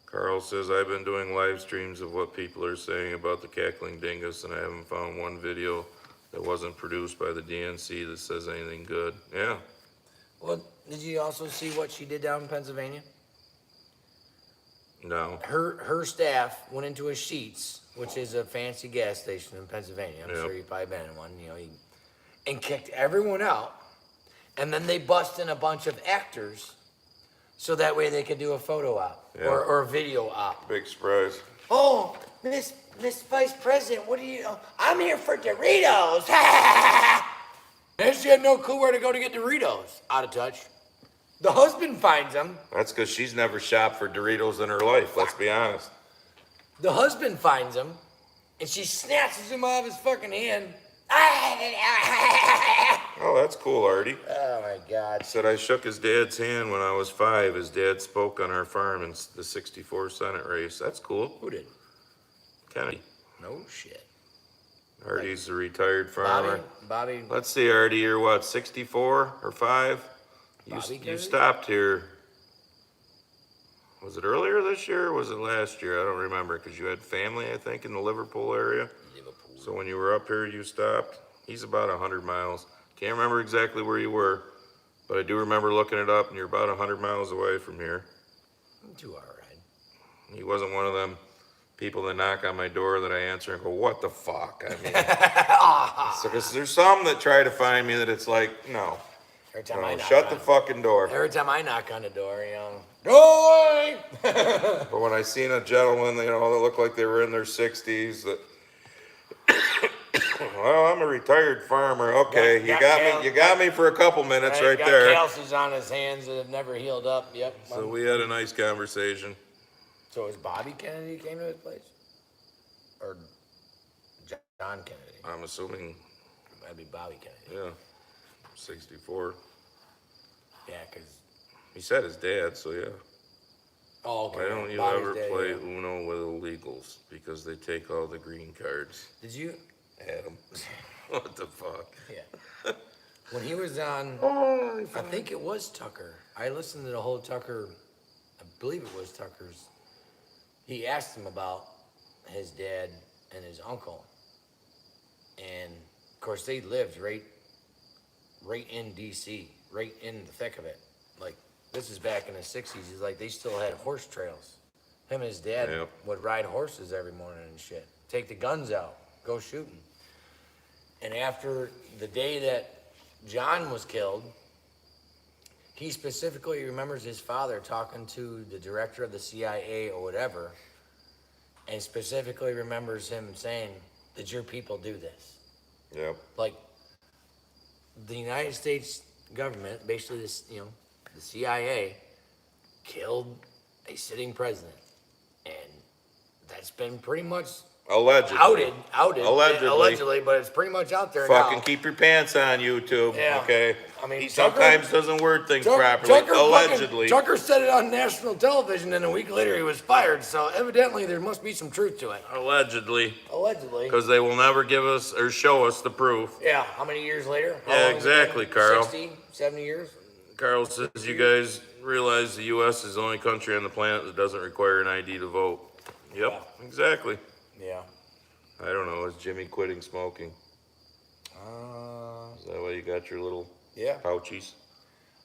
Carl says, I've been doing live streams of what people are saying about the cackling dingus, and I haven't found one video that wasn't produced by the DNC that says anything good. Yeah. Well, did you also see what she did down in Pennsylvania? No. Her staff went into a Sheetz, which is a fancy gas station in Pennsylvania. I'm Yep. sure you've probably been in one, you know, and kicked everyone out. And then they bust in a bunch of actors so that way they could do a photo op or a video op. Big surprise. Oh, Miss Vice President, what do you? I'm here for Doritos. And she had no clue where to go to get Doritos. Out of touch. The husband finds them. That's because she's never shopped for Doritos in her life, let's be honest. The husband finds him, and she snatches him out of his fucking hand. Oh, that's cool, Artie. Oh my God. Said I shook his dad's hand when I was 5. His dad spoke on our farm in the 64 Senate race. That's cool. Who did? Kennedy. No shit. Artie's a retired farmer. Bobby. Let's see, Artie, you're what, 64 or 5? You Kennedy? stopped here. Was it earlier this year or was it last year? I don't remember because you had family, I think, in the Liverpool area. So when you were up here, you stopped. He's about 100 miles. Can't remember exactly where you were, but I do remember looking it up, and you're about 100 miles away from here. 2-hour ride. He wasn't one of them people that knock on my door that I answer and go, what the fuck? I mean, so 'cause there's some that try to find me that it's like, no. Every time I knock Shut on, the fucking door. Every time I knock on the door, you know, go away. But when I seen a gentleman, you know, that looked like they were in their 60s, that, well, I'm a retired farmer. Okay, you got me for a couple minutes right got there. calluses on his hands that have never healed up. Yep. So we had a nice conversation. So is Bobby Kennedy came to his place, or John Kennedy? I'm assuming, That'd be Bobby Kennedy. yeah, 64. Yeah, because. He said his dad, so yeah. Oh, okay. Why don't you Bobby's ever dead, play yeah. Uno with illegals? Because they take all the green cards. Did you? Adam. What the fuck? Yeah. When he was on, I think it was Tucker. I listened to the whole Tucker. I believe it was Tucker's. He asked him about his dad and his uncle, and of course they lived right in D.C., right in the thick of it. Like this is back in the '60s. He's like they still had horse trails. Him and his dad Yep. would ride horses every morning and shit. Take the guns out, go shooting. And after the day that John was killed, he specifically remembers his father talking to the director of the CIA or whatever, and specifically remembers him saying, did your people do this? Yep. Like, the United States government, basically this, you know, the CIA, killed a sitting president. And that's been pretty much Allegedly. Outed, allegedly, but it's pretty much out there now. Fucking keep your pants on, YouTube. Yeah. Okay. I mean, He Tucker- sometimes doesn't word things properly. Allegedly. Tucker said it on national television, and a week later he was fired. So evidently there must be some truth to it. Allegedly. Allegedly. Because they will never give us or show us the proof. Yeah. How many years later? How Yeah, long has it exactly, been? Carl. 60, 70 years? Carl says, you guys realize the U.S. is the only country on the planet that doesn't require an ID to vote. Yep, exactly. Yeah. I don't know. Is Jimmy quitting smoking? Is that why you got your little Yeah. pouchies?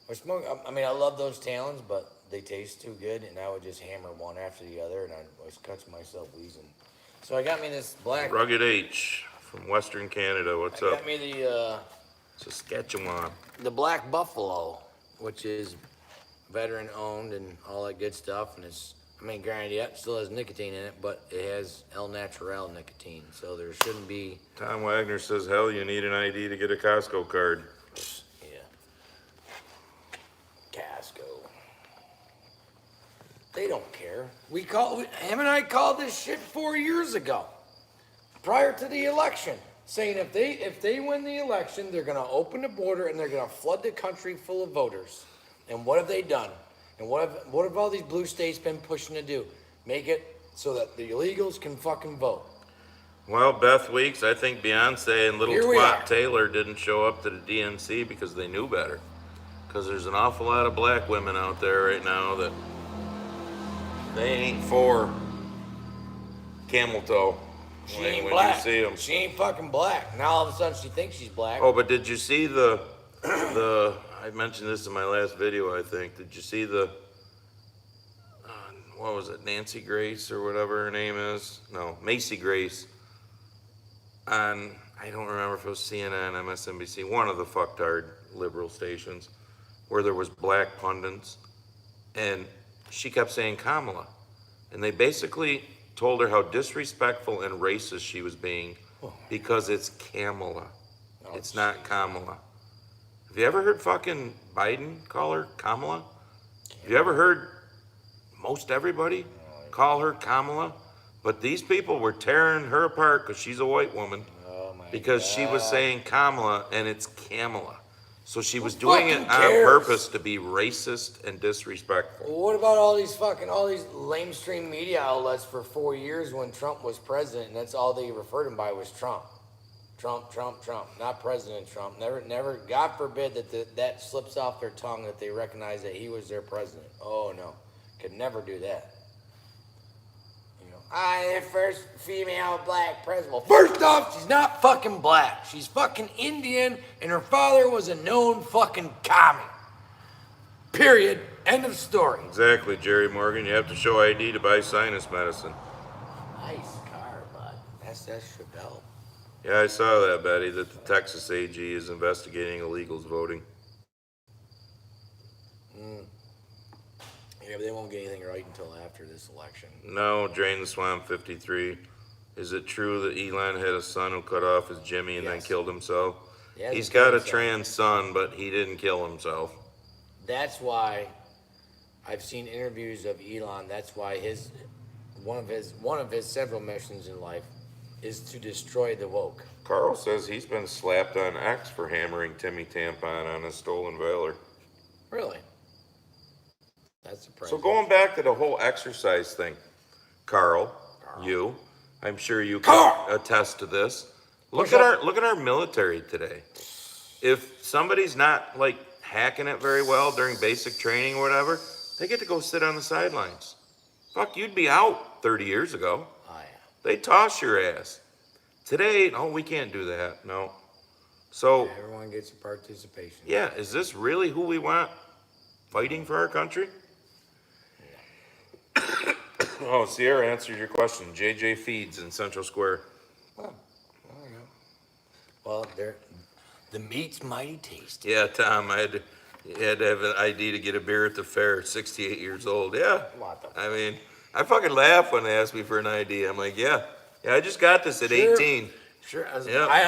I mean, I love those Talons, but they taste too good, and I would just hammer one after the other, and I was catching myself wheezing. So I got me this black. Rugged H from Western Canada. What's up? Got me the Saskatchewan. Black Buffalo, which is veteran owned and all that good stuff, and it's. I mean, granted, yeah, it still has nicotine in it, but it has El Natural nicotine, so there shouldn't be. Tom Wagner says, hell, you need an ID to get a Costco card. Yeah. Casco. They don't care. Him and I called this shit 4 years ago, prior to the election, saying if they win the election, they're gonna open the border and they're gonna flood the country full of voters. And what have they done? And what have all these blue states been pushing to do? Make it so that the illegals can fucking vote. Well, Beth Weeks, I think Beyonce and little Here we are. twat Taylor didn't show up to the DNC because they knew better. Because there's an awful lot of black women out there right now that they ain't for camel toe. She when ain't when black. you see them. She ain't fucking black. Now all of a sudden she thinks she's black. Oh, but did you see I mentioned this in my last video, I think. Did you see what was it, Nancy Grace or whatever her name is? No, Macy Grace on, I don't remember if it was CNN, MSNBC, one of the fucktard liberal stations, where there was black pundits, and she kept saying Kamala. And they basically told her how disrespectful and racist she was being because it's Kamala. It's not Kamala. Have you ever heard fucking Biden call her Kamala? Have you ever heard most everybody call her Kamala? But these people were tearing her apart because she's a white woman. Because she was saying Kamala and it's Kamala. So she was doing it on purpose to be racist and disrespectful. Well, what about all these lamestream media outlets for 4 years when Trump was president, and that's all they referred him by was Trump. Trump, Trump, Trump, not President Trump. Never, God forbid that slips off their tongue that they recognize that he was their president. Oh no, could never do that. You know, the first female black president. Well, first off, she's not fucking black. She's fucking Indian, and her father was a known fucking commie. Period. End of story. Exactly, Jerry Morgan. You have to show ID to buy sinus medicine. Nice car, bud. That should help. Yeah, I saw that, Betty, that the Texas AG is investigating illegals voting. Yeah, but they won't get anything right until after this election. No, Drain the Swamp 53. Is it true that Elon had a son who cut off his Jimmy and then Yes. killed himself? Yeah, He's he got killed a himself. trans son, but he didn't kill himself. That's why I've seen interviews of Elon. That's why one of his several missions in life is to destroy the woke. Carl says he's been slapped on X for hammering Timmy Tampon on his stolen valor. Really? That's surprising. So going back to the whole exercise thing, Carl, I'm sure you can attest to this. Look at our military today. If somebody's not like hacking it very well during basic training or whatever, they get to go sit on the sidelines. Fuck, you'd be out 30 years ago. Oh yeah. They toss your ass. Today, we can't do that. No. So, Everyone gets a participation. yeah, is this really who we want fighting for our country? Oh, Sierra answered your question. JJ Feeds in Central Square. Well, there you go. Well, the meat's mighty tasty. Yeah, Tom, you had to have an ID to get a beer at the fair at 68 years old. Yeah. What the I mean, I fucking laugh when they ask me for an ID. I'm like, yeah, I just got this at 18. Sure. Yep. I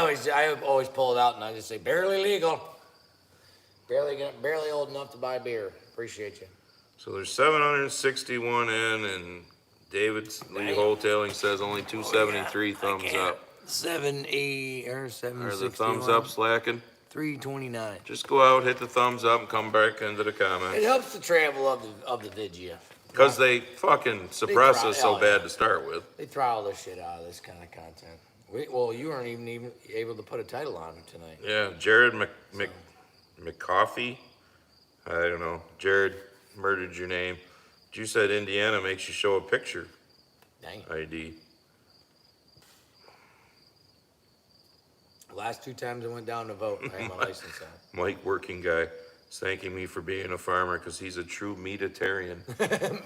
always pull it out and I just say barely legal. Barely old enough to buy beer. Appreciate you. So there's 761 in and David's Lee Wholetailing says only 273 thumbs up. 780 or Are 760. the thumbs up slacking? 329. Just go out, hit the thumbs up, and come back into the It comments. helps the travel of the video. Because they fucking suppress us so bad to start with. They throttle the shit out of this kind of content. Well, you weren't even able to put a title on it tonight. Yeah, Jared McCoffey. I don't know. Jared murdered your name. But you said Indiana makes you show a picture Dang. ID. Last 2 times I went down to vote, I had my license on. Mike, working guy, is thanking me for being a farmer because he's a true meatitarian.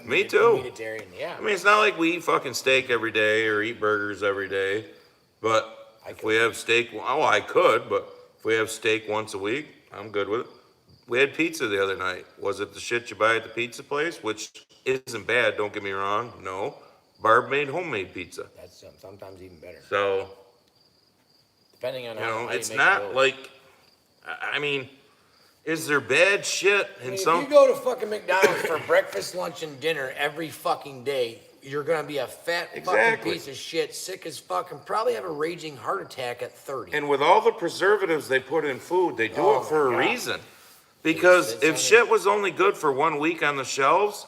Me too. Vegetarian, yeah. I mean, it's not like we eat fucking steak every day or eat burgers every day, but if we have steak, oh, I could, but if we have steak once a week, I'm good with it. We had pizza the other night. Was it the shit you buy at the pizza place, which isn't bad, don't get me wrong, no. Barb made homemade pizza. That's sometimes even better. So, Depending on you how know, you it's make not it go. like, I mean, is there bad shit in If some? you go to fucking McDonald's for breakfast, lunch, and dinner every fucking day, you're gonna be a fat Exactly. fucking piece of shit, sick as fuck, and probably have a raging heart attack at 30. And with all the preservatives they put in food, they do Oh it for my a God. reason. Because It's if on shit was only good for 1 week on the shelves,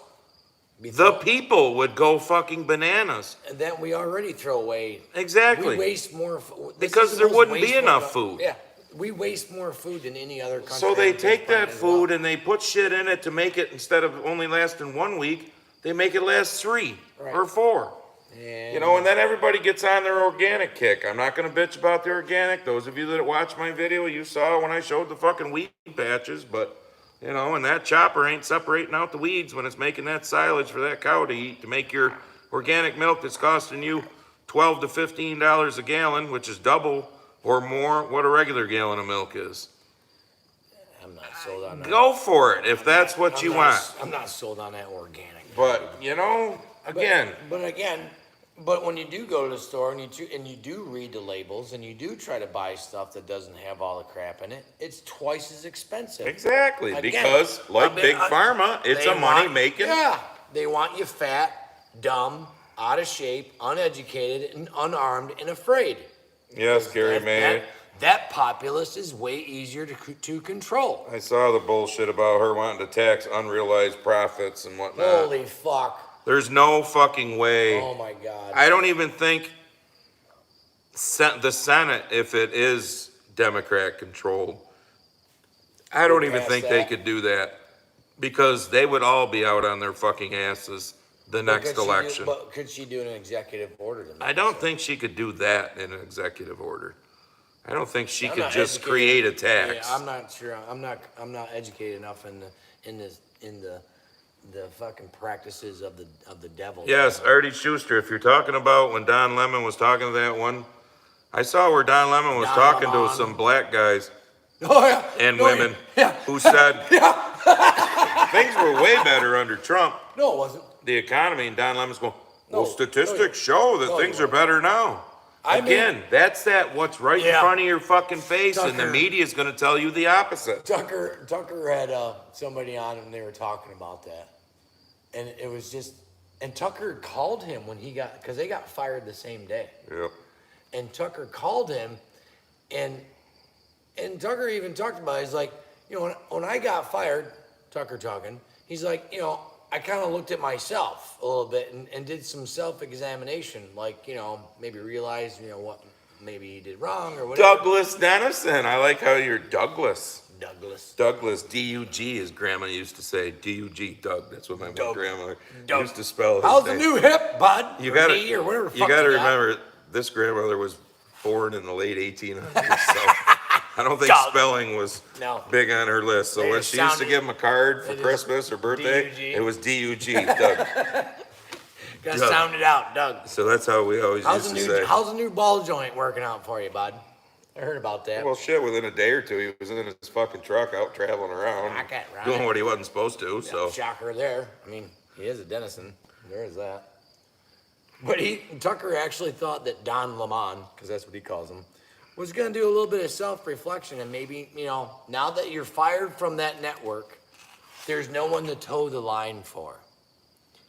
We the throw- people would go fucking bananas. And then we already throw away. Exactly. We waste more. This Because is the there most wouldn't be wasteful enough of- food. Yeah, we waste more food than any other country. So they on this take that planet as well. food and they put shit in it to make it, instead of only lasting 1 week, they make it last 3 Right. or 4. And You know, and then everybody gets on their organic kick. I'm not gonna bitch about the organic. Those of you that watched my video, you saw when I showed the fucking weed patches, but you know, and that chopper ain't separating out the weeds when it's making that silage for that cow to eat to make your organic milk that's costing you $12 to $15 a gallon, which is double or more what a regular gallon of milk is. I'm not sold on that. Go for it if that's what you want. I'm not sold on that organic. But you know, again, But when you do go to the store and you do read the labels and you do try to buy stuff that doesn't have all the crap in it, it's twice as expensive. exactly, Again, because like Big Pharma, it's they a money want- making. Yeah, they want you fat, dumb, out of shape, uneducated, and unarmed and afraid. Yes, Gary May. That populace is way easier to control. I saw the bullshit about her wanting to tax unrealized profits and whatnot. Holy fuck. There's no fucking way. Oh my God. I don't even think the Senate, if it is Democrat controlled, I don't even pass think they that. could do that because they would all be out on their fucking asses the next election. But could she do an executive order to I don't think she could do that in an executive order. I don't think she I'm could not just educated- create a tax. Yeah, I'm not sure. I'm not educated enough in the fucking practices of the devil. Yes, Artie Schuster, if you're talking about when Don Lemon was talking to that one, I saw where Don Lemon was Don talking to Lemon. some black guys Oh yeah. and No, women Yeah. who said things were way better under Trump, No, it wasn't. the economy, and Don Lemon's going, No, well, statistics show that no, things you are better now. I mean- Again, that's what's right in Yeah. front of your fucking face, and the Tucker. media is going to tell you the opposite. Tucker had somebody on and they were talking about that, and it was just. And Tucker called him when because they got fired the same day. Yep. And Tucker called him, and Tucker even talked about it. He's like, you know, when I got fired, Tucker talking, he's like, you know, I kind of looked at myself a little bit and did some self-examination, like, you know, maybe realized, you know, what maybe he did wrong or whatever. Douglas Dennison. I like how you're Douglas. Douglas, D-U-G, as grandma used to say. D-U-G, Doug. That's what my grandmother used to spell his How's the name. new hip, bud? You Or gotta, knee or whatever the you fuck gotta they got. remember, this grandmother was born in the late 1800s, so I don't think Doug. spelling was No. big on her list. So They when just she used to sounded- give him a card for they just- Christmas or birthday, D-U-G. it was D-U-G, Doug. Gotta Doug. sound it out, Doug. So that's how we always How's used to say. the new ball joint working out for you, bud? I heard about that. Well, shit, within a day or two, he was in his fucking truck out traveling around, I can't ride. doing what he wasn't supposed to, so. Shocker there. I mean, he is a Dennison. There is that. But Tucker actually thought that Don Lemon, because that's what he calls him, was going to do a little bit of self-reflection and maybe, you know, now that you're fired from that network, there's no one to toe the line for.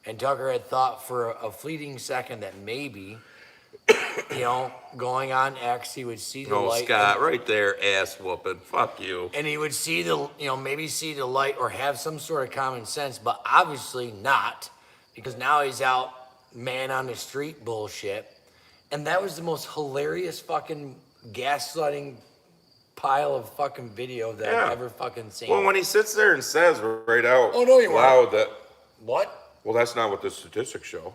And Tucker had thought for a fleeting second that maybe, going on X, he would see the No, light. Scott, right there, ass whooping. Fuck you. And he would see maybe see the light or have some sort of common sense, but obviously not, because now he's out man on the street bullshit. And that was the most hilarious fucking gaslighting pile of fucking video that I've ever fucking seen. Well, when he sits there and says right out Oh, no, you loud that, What? well, that's not what the statistics show.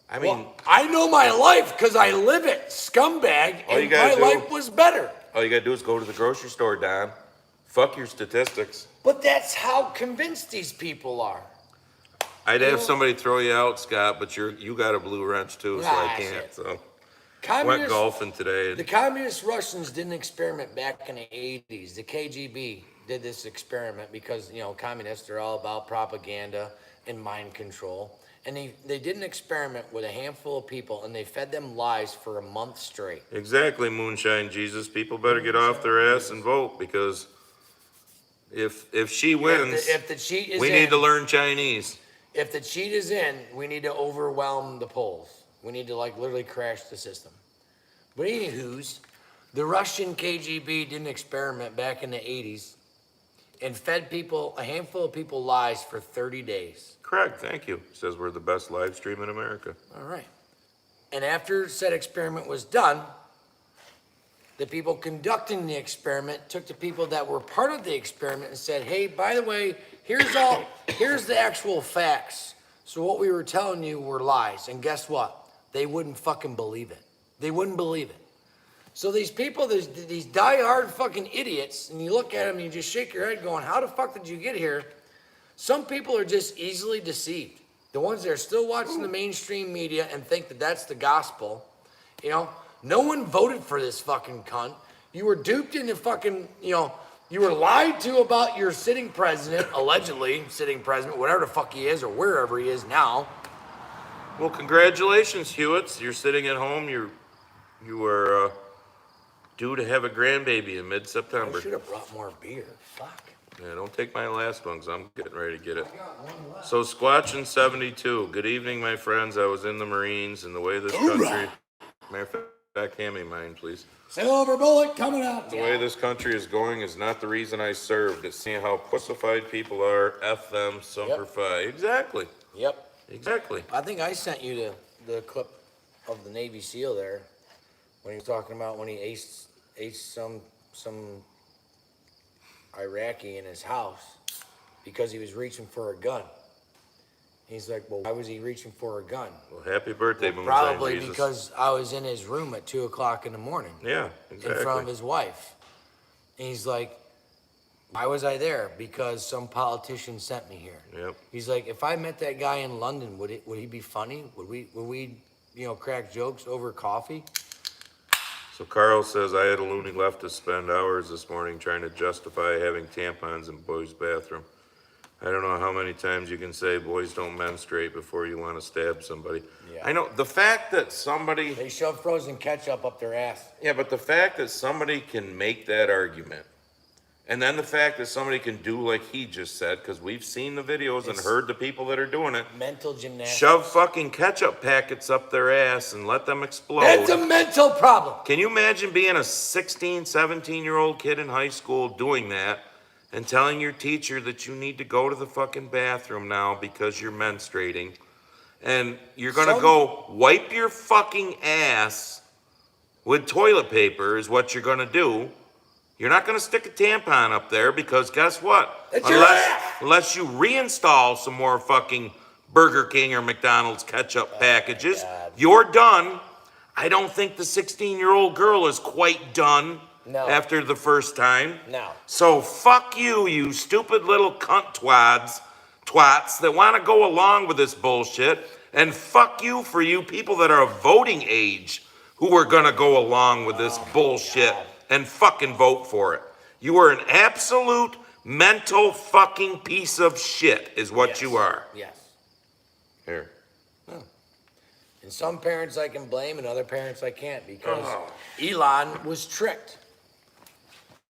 I mean, Well, I know my life because I live it, scumbag, All you and gotta my do- life was better. all you gotta do is go to the grocery store, Don. Fuck your statistics. But that's how convinced these people are. I'd have somebody throw you out, Scott, but you got a blue wrench too, so I can't. shit. So went Communist, golfing today. the communist Russians didn't experiment back in the 80s. The KGB did this experiment because, communists are all about propaganda and mind control. And they did an experiment with a handful of people, and they fed them lies for a month straight. Exactly, Moonshine Jesus. People better get off their ass and vote, because if she wins, If the cheat is we in, need to learn Chinese. If the cheat is in, we need to overwhelm the polls. We need to literally crash the system. But anywho's, the Russian KGB did an experiment back in the 80s and fed a handful of people lies for 30 days. Correct, thank you. Says we're the best live stream in America. All right. And after said experiment was done, the people conducting the experiment took the people that were part of the experiment and said, hey, by the way, here's the actual facts. So what we were telling you were lies. And guess what? They wouldn't fucking believe it. They wouldn't believe it. So these people, these diehard fucking idiots, and you look at them and you just shake your head going, how the fuck did you get here? Some people are just easily deceived. The ones that are still watching the mainstream media and think that that's the gospel, no one voted for this fucking cunt. You were duped into fucking, you were lied to about your sitting president, allegedly sitting president, whatever the fuck he is or wherever he is now. Well, congratulations, Hewitts. You're sitting at home. You are due to have a grandbaby in mid-September. I should have brought more beer. Fuck. Yeah, don't take my last one, 'cause I'm getting ready to get it. So, Squatchin' 72. Good evening, my friends. I was in the Marines, and the way this country... Matter of fact, hand me mine, please. Silver bullet coming out. The way this country is going is not the reason I served. It's seeing how pussified people are. F them, Semper Fi. Exactly. Yep. Exactly. I think I sent you the clip of the Navy SEAL there when he was talking about when he aced some Iraqi in his house because he was reaching for a gun. He's like, well, why was he reaching for a gun? Well, happy birthday, Moonshine Probably Jesus. because I was in his room at 2:00 in the morning. Yeah, exactly. In front of his wife. And he's like, why was I there? Because some politician sent me here. Yep. He's like, if I met that guy in London, would he be funny? Would we crack jokes over coffee? So Carl says, I had a loony left to spend hours this morning trying to justify having tampons in boys' bathroom. I don't know how many times you can say boys don't menstruate before you want to stab somebody. Yeah. I know, the fact that somebody... They shove frozen ketchup up their ass. Yeah, but the fact that somebody can make that argument, and then the fact that somebody can do like he just said, because we've seen the videos and heard the people that are doing it, Mental gymnastics. shove fucking ketchup packets up their ass and let them explode. That's a mental problem. Can you imagine being a 16, 17-year-old kid in high school doing that and telling your teacher that you need to go to the fucking bathroom now because you're menstruating, and you're gonna go wipe your fucking ass with toilet paper is what you're gonna do. You're not gonna stick a tampon up there because guess what? Unless you reinstall some more fucking Burger King or McDonald's ketchup packages, you're done. I don't think the 16-year-old girl is quite done. No. After the first time. No. So fuck you, you stupid little cunt twats that want to go along with this bullshit. And fuck you for you people that are of voting age who are going to go along with this bullshit and fucking vote for it. You are an absolute mental fucking piece of shit is what you are. Yes. Here. And some parents I can blame and other parents I can't because Elon was tricked.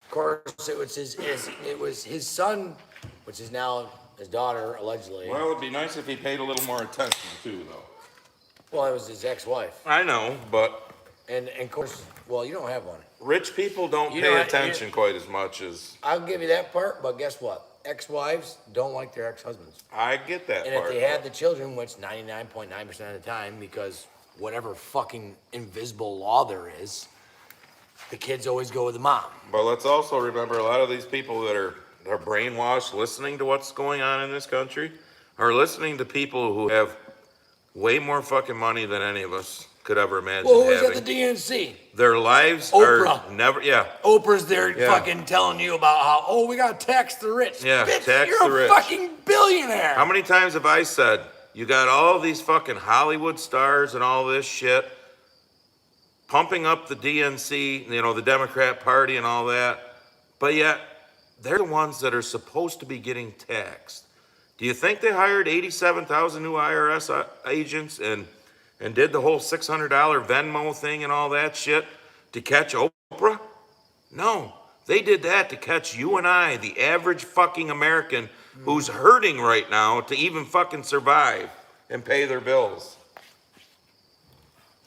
Of course, it was his son, which is now his daughter, allegedly. Well, it'd be nice if he paid a little more attention too, though. Well, it was his ex-wife. I know, but And of course, well, you don't have one. rich people don't You pay know, attention quite as much as I'll give you that part, but guess what? Ex-wives don't like their ex-husbands. I get that And if part. they had the children, which 99.9% of the time, because whatever fucking invisible law there is, the kids always go with the mom. But let's also remember a lot of these people that are brainwashed listening to what's going on in this country are listening to people who have way more fucking money than any of us could ever imagine Well, who's having. at the DNC? Their lives Oprah. are never, yeah. Oprah's there Yeah. fucking telling you about how, oh, we gotta tax the rich. Yeah, Bitch, tax you're the a rich. fucking billionaire. How many times have I said, you got all these fucking Hollywood stars and all this shit pumping up the DNC, you know, the Democrat Party and all that, but yet they're the ones that are supposed to be getting taxed. Do you think they hired 87,000 new IRS agents and did the whole $600 Venmo thing and all that shit to catch Oprah? No, they did that to catch you and I, the average fucking American who's hurting right now to even fucking survive and pay their bills.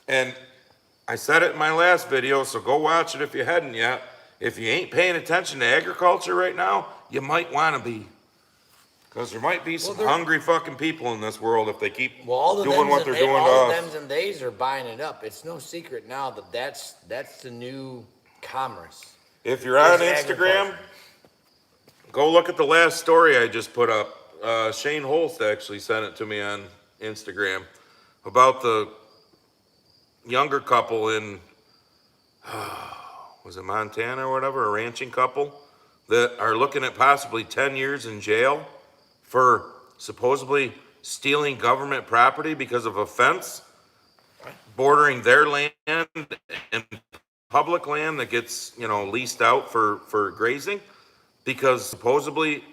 And I said it in my last video, so go watch it if you hadn't yet. If you ain't paying attention to agriculture right now, you might want to be. Because there might be some hungry fucking people in this world if they keep doing what they're doing to all the us. thems and theys are buying it up. It's no secret now that that's the new commerce. If you're on There's Instagram, agriculture. go look at the last story I just put up. Shane Holst actually sent it to me on Instagram about the younger couple in, was it Montana or whatever, a ranching couple that are looking at possibly 10 years in jail for supposedly stealing government property because of a fence bordering their land and public land that gets, you know, leased out for grazing because supposedly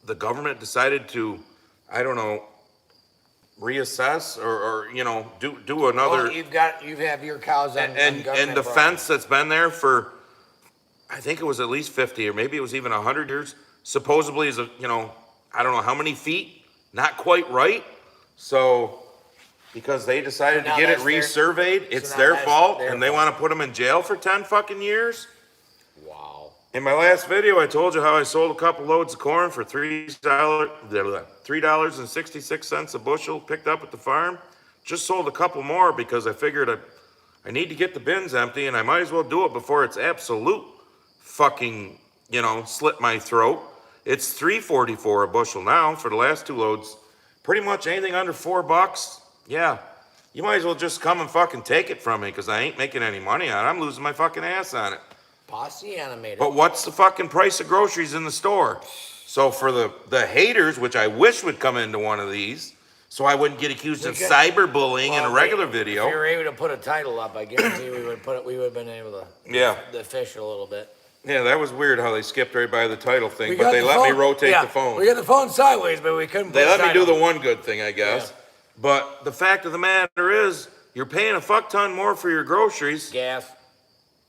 the government decided to, I don't know, reassess or you know, do another. Well, you have your cows on And government the property. fence that's been there for, I think it was at least 50 or maybe it was even 100 years, supposedly is, you know, I don't know how many feet, not quite right. So, because they decided So to now get it that's their- resurveyed, it's now their that's fault, their and they fault. want to put them in jail for 10 fucking years? Wow. In my last video, I told you how I sold a couple loads of corn for $3.66 a bushel, picked up at the farm. Just sold a couple more because I figured I need to get the bins empty, and I might as well do it before it's absolute fucking, you know, slit my throat. It's $3.44 a bushel now for the last two loads. Pretty much anything under $4, yeah. You might as well just come and fucking take it from me because I ain't making any money on it. I'm losing my fucking ass on it. Posse animated. But what's the fucking price of groceries in the store? So for the haters, which I wish would come into one of these, so I wouldn't get accused of cyberbullying in a regular video. If we were able to put a title up, I guarantee we would have been able to Yeah. the fish a little bit. Yeah, that was weird how they skipped right by the title thing, We but got they the let me phone- rotate yeah, the phone. We got the phone sideways, but we couldn't. They put a let me do title. the one good thing, I guess. But the fact of the matter is, you're paying a fuck ton more for your groceries. Gas.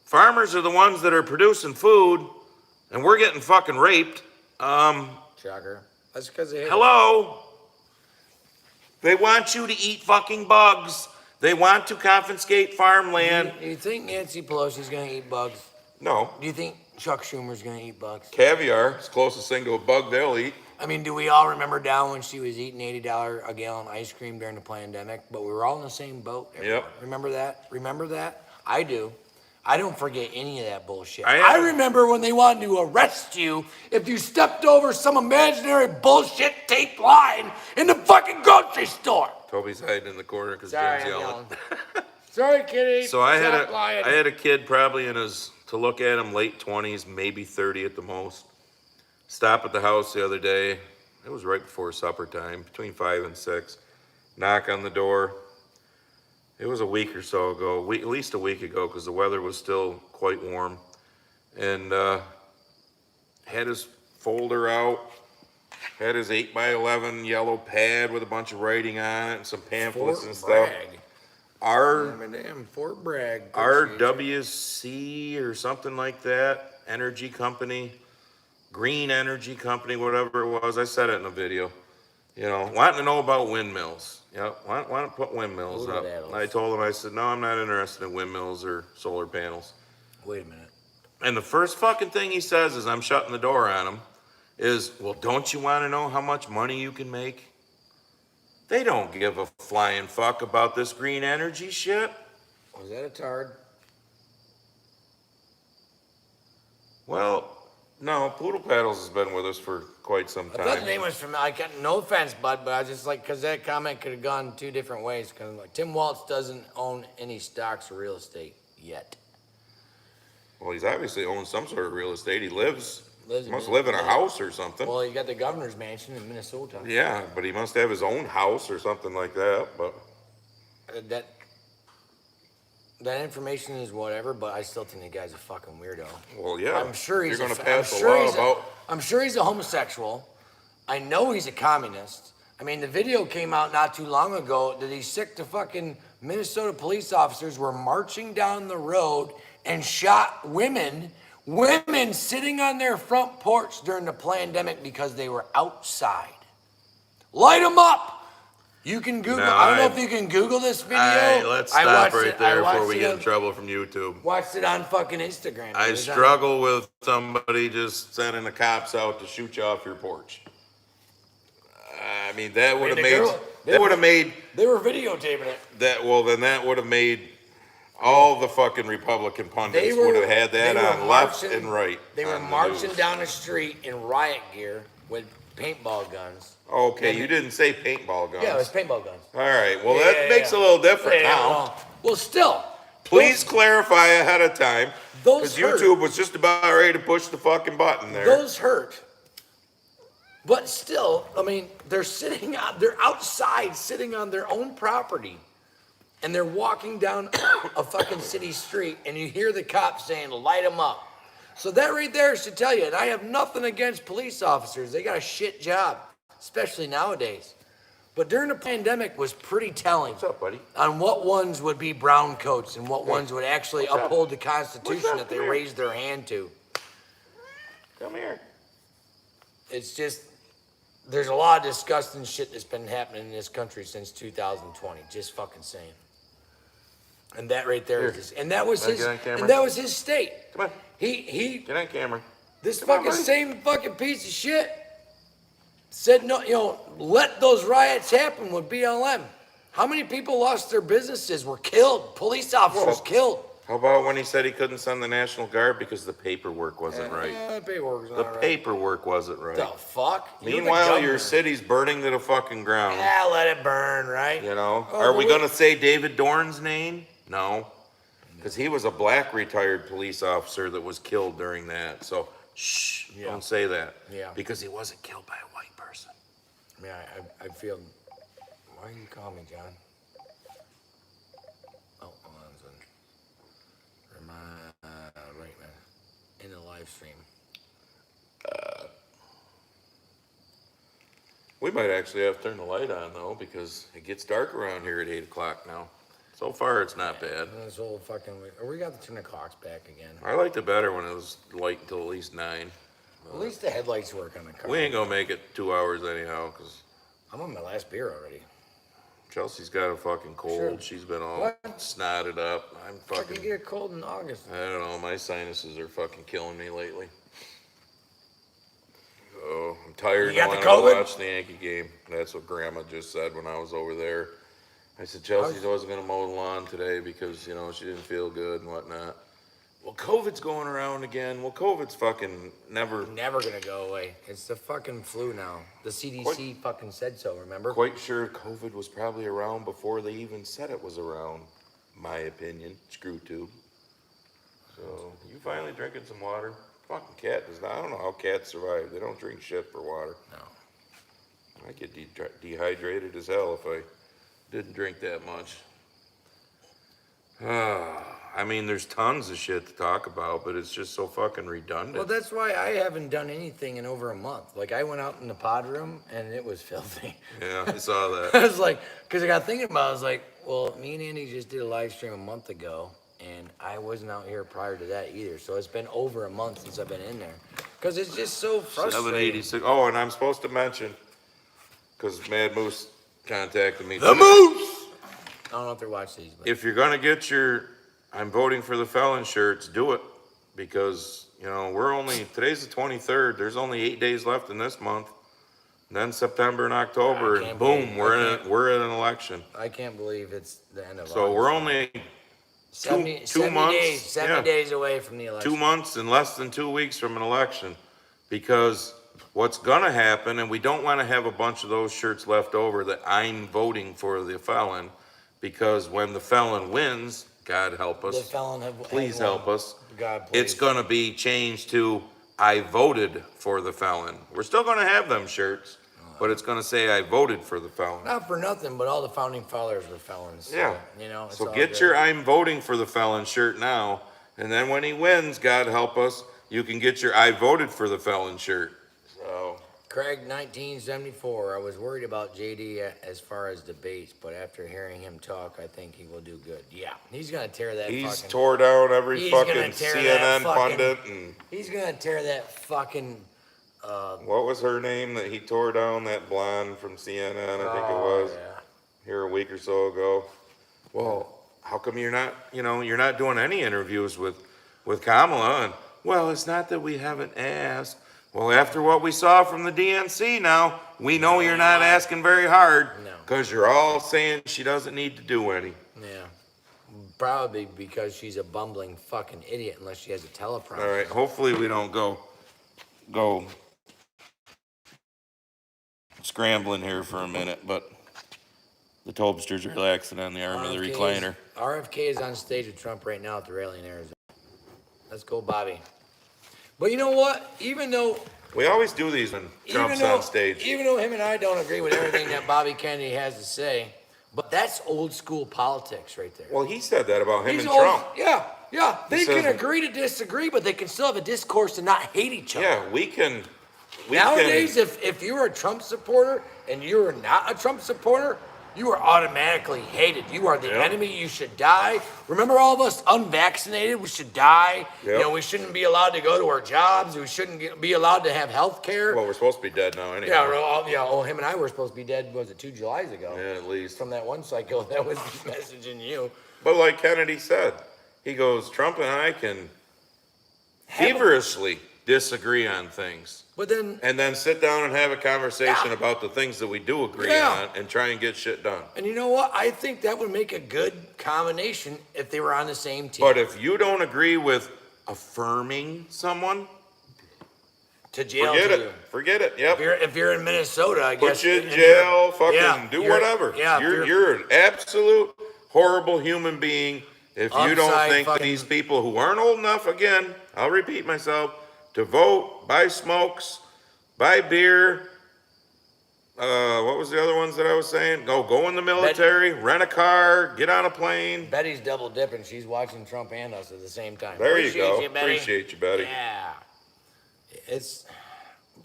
Farmers are the ones that are producing food, and we're getting fucking raped. Shocker. That's because they. Hello? They want you to eat fucking bugs. They want to confiscate farmland. Do you think Nancy Pelosi's gonna eat bugs? No. Do you think Chuck Schumer's gonna eat bugs? Caviar is closest thing to a bug they'll eat. I mean, do we all remember down when she was eating $80 a gallon ice cream during the pandemic? But we were all in the same boat. everyone. Yep. Remember that? Remember that? I do. I don't forget any of that bullshit. I I am. remember when they wanted to arrest you if you stepped over some imaginary bullshit taped line in the fucking grocery store. Toby's hiding in the corner because Sorry, Jim's I'm yelling. yelling. Sorry, kitty. So I had Stop lying. I had a kid probably in his, to look at him, late 20s, maybe 30 at the most. Stop at the house the other day. It was right before supper time, between 5 and 6. Knock on the door. It was a week or so ago, at least a week ago, because the weather was still quite warm. And had his folder out, had his 8x11 yellow pad with a bunch of writing on it and some pamphlets Fort and stuff. Bragg. Our Damn, Fort Bragg. RWC or something like that, energy company. green energy company, whatever it was. I said it in a video. You know, wanting to know about windmills. Yep, want to put windmills up. And I told him, I said, no, I'm not interested in windmills or solar panels. Wait a minute. And the first fucking thing he says as I'm shutting the door on him is, well, don't you want to know how much money you can make? They don't give a flying fuck about this green energy shit. Was that a tard? Well, no, Poodle Paddles has been with us for quite some I thought the time. name was from, I got no offense, bud, but I was just like, because that comment could have gone two different ways. Because like Tim Waltz doesn't own any stocks or real estate yet. Well, he's obviously owns some sort of real estate. He must in- live in a house or something. Well, you got the governor's mansion in Minnesota. Yeah, but he must have his own house or something like that. But That information is whatever, but I still think the guy's a fucking weirdo. well, yeah, I'm sure he's you're going a, to I'm pass a sure law he's about. I'm sure he's a homosexual. I know he's a communist. I mean, the video came out not too long ago that he's sick to fucking Minnesota police officers were marching down the road and shot women sitting on their front porch during the pandemic because they were outside. Light them up! You can Google. No, I don't know if you can Google this video. Let's I stop watched right it- there I before we watched get it in trouble from YouTube. Watched it on fucking Instagram. I It was on- struggle with somebody just sending the cops out to shoot you off your porch. I mean, that would have the made girl- that would have made They were videotaping it. that. Well, then that would have made all the fucking Republican pundits would have had that they were on left marching- and right. They were on the marching news. down the street in riot gear with paintball guns. Okay, you didn't say paintball guns. Yeah, it was paintball guns. All right. Well, Yeah, that yeah, makes yeah. a little different Yeah, now. well, still. Please clarify ahead of time, Those because hurt. YouTube was just about ready to push the fucking button there. Those hurt. But still, I mean, they're outside sitting on their own property. And they're walking down a fucking city street and you hear the cops saying, light them up. So that right there should tell you, and I have nothing against police officers. They got a shit job, especially nowadays. But during the pandemic was pretty telling. What's up, buddy? On what ones would be brown coats and what ones would actually What's up? uphold the What's Constitution up? that they Come here. raised their hand to. Come here. It's just, there's a lot of disgusting shit that's been happening in this country since 2020. Just fucking saying. And that right there is, his, and that was Can I his, get on camera? and that was his state. Come on. He, Get on camera. this Come on, fucking buddy. same fucking piece of shit said no, let those riots happen with BLM. How many people lost their businesses, were killed, police officers Whoa. killed? How about when he said he couldn't send the National Guard because the paperwork wasn't right? The paperwork's The not right. paperwork wasn't right. The fuck? You're the Meanwhile, your governor. city's burning to the fucking ground. Yeah, let it burn, right? You know? Oh, Are we well, gonna say David Dorn's name? No. Because he was a black retired police officer that was killed during that. So, shh, Yeah. don't say that. Yeah. Because he wasn't killed by a white person. Yeah, I feel. Why are you calling me, John? Oh, hold on, son. Right, man. In the live stream. We might actually have to turn the light on though, because it gets dark around here at 8 o'clock now. So far, it's not bad. This whole fucking. We got to turn the clocks back again. I liked it better when it was light until at least 9. At least the headlights work on the car. We ain't gonna make it 2 hours anyhow, because I'm on my last beer already. Chelsea's got a fucking cold. Sure. She's been all What? snotted up. I'm I fucking, can get cold in August. I don't know, my sinuses are fucking killing me lately. Oh, I'm tired. You got I the wanna COVID? watch the Yankee game. That's what Grandma just said when I was over there. I said Chelsea wasn't gonna mow the lawn today because she didn't feel good and whatnot. Well, COVID's going around again. Well, COVID's fucking never Never gonna go away. It's the fucking flu now. The CDC fucking said so, remember? quite sure COVID was probably around before they even said it was around. My opinion. Screw tube. So you finally drinking some water? Fucking cat does not. I don't know how cats survive. They don't drink shit for water. No. I get dehydrated as hell if I didn't drink that much. I mean, there's tons of shit to talk about, but it's just so fucking redundant. Well, that's why I haven't done anything in over a month. Like, I went out in the pod room and it was filthy. Yeah, I saw that. I was like, because I got thinking about it, I was like, well, me and Andy just did a live stream a month ago, and I wasn't out here prior to that either. So it's been over a month since I've been in there. Because it's just so frustrating. 786. Oh, and I'm supposed to mention, because Mad Moose contacted me. The Moose! I don't know if they're watching these, but If you're going to get your I'm voting for the felon shirts, do it. Because, today's the 23rd. There's only 8 days left in this month. And then September and October, and boom, we're in an election. I can't believe it's the end of So August. we're only 70 months, days, 70 days away from the election. 2 months and less than 2 weeks from an election. Because what's going to happen, and we don't want to have a bunch of those shirts left over that I'm voting for the felon, because when the felon wins, God help us, The felon please help us, God, please. it's going to be changed to I voted for the felon. We're still going to have them shirts, but it's going to say I voted for the felon. Not for nothing, but all the founding fathers were felons. So, Yeah. It's So all get good. your I'm voting for the felon shirt now, and then when he wins, God help us, you can get your I voted for the felon shirt. So Craig, 1974. I was worried about JD as far as debates, but after hearing him talk, I think he will do good. Yeah, he's gonna tear that. he's tore down every He's fucking gonna tear that CNN fucking- pundit, and He's gonna tear that fucking. what was her name that he tore down, that blonde from CNN, I think it was, here a week or so ago. Well, how come you're not doing any interviews with Kamala? And, well, it's not that we haven't asked. Well, after what we saw from the DNC now, we know you're not asking very hard, No. because you're all saying she doesn't need to do any. Yeah, probably because she's a bumbling fucking idiot unless she has a teleprompter. All right, hopefully we don't go scrambling here for a minute, but the Tobsters are relaxing on the arm of the recliner. RFK is on stage with Trump right now at the rally in Arizona. Let's go, Bobby. But you know what? Even though We always do these when Trump's on stage. even though him and I don't agree with everything that Bobby Kennedy has to say, but that's old school politics right there. Well, he said that about him He's and old- Trump. Yeah. They says- can agree to disagree, but they can still have a discourse to not hate each other. Yeah, we can. Nowadays, if you're a Trump supporter and you're not a Trump supporter, you are automatically hated. You are the Yep. enemy. You should die. Remember all of us unvaccinated? We should die. Yep. We shouldn't be allowed to go to our jobs. We shouldn't be allowed to have health care. Well, we're supposed to be dead now anyway. Him and I were supposed to be dead, was it 2 Julys ago? Yeah, at least. From that one cycle that was messaging you. But like Kennedy said, he goes, Trump and I can feverishly disagree on things, But then, and then sit down and have a conversation about the things that we do agree Yeah. on, and try and get shit done. and you know what? I think that would make a good combination if they were on the same team. But if you don't agree with affirming someone, to jail forget too. it. Forget it. Yep. If you're in Minnesota, I guess. Put you in jail, fucking Yeah, do you're- whatever. yeah, You're an absolute horrible human being if you don't Upside think fucking- these people who aren't old enough, again, I'll repeat myself, to vote, buy smokes, buy beer, what was the other ones that I was saying? Go in the military, rent a car, get on a plane. Betty's double dipping. She's watching Trump and us at the same time. There you Appreciate go. Betty. Appreciate you, Betty. Yeah. It's,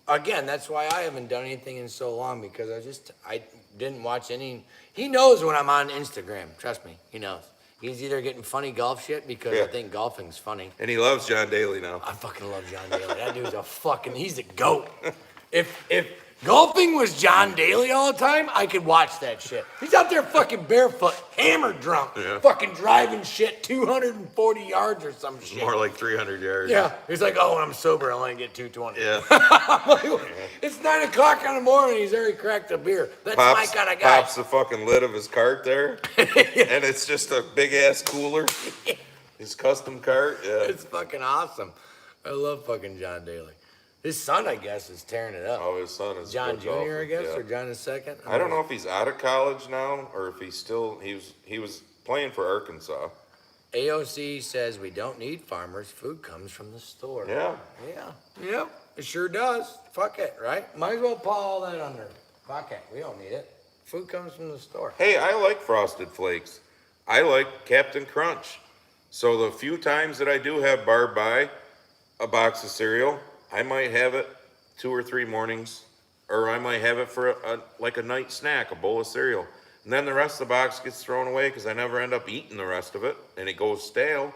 again, that's why I haven't done anything in so long, because I didn't watch any. He knows when I'm on Instagram. Trust me, he knows. He's either getting funny golf shit because I Yeah. think golfing's funny. And he loves John Daly now. I fucking love John Daly. That dude's he's a goat. If golfing was John Daly all the time, I could watch that shit. He's out there fucking barefoot, hammered drunk, Yeah. fucking driving shit 240 yards or some shit. More like 300 yards. Yeah, he's like, oh, when I'm sober, I only get 220. Yeah. It's 9 o'clock in the morning. He's already cracked a beer. That's my kind of guy. Pops the fucking lid of his cart there. And it's just a big ass cooler. His custom cart. Yeah. It's fucking awesome. I love fucking John Daly. His son, I guess, is tearing it up. Oh, his son is John good Jr., golfer, I guess, yeah. or John II. I don't know if he's out of college now or if he's still he was playing for Arkansas. AOC says we don't need farmers. Food comes from the store. Yeah. Yeah. Yep. It sure does. Fuck it, right? Might as well pile all that under. Fuck it. We don't need it. Food comes from the store. Hey, I like Frosted Flakes. I like Captain Crunch. So the few times that I do have Barb buy a box of cereal, I might have it 2 or 3 mornings, or I might have it for a night snack, a bowl of cereal. And then the rest of the box gets thrown away because I never end up eating the rest of it, and it goes stale.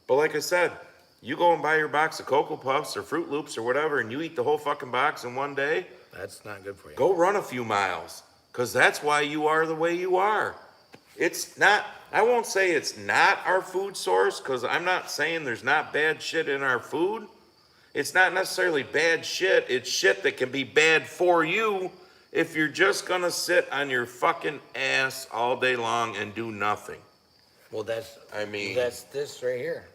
But like I said, You go and buy your box of Cocoa Puffs or Fruit Loops or whatever, and you eat the whole fucking box in one day. That's not good for you. Go run a few miles, because that's why you are the way you are. It's not, I won't say it's not our food source, because I'm not saying there's not bad shit in our food. It's not necessarily bad shit, it's shit that can be bad for you if you're just gonna sit on your fucking ass all day long and do nothing. Well, that's this right here.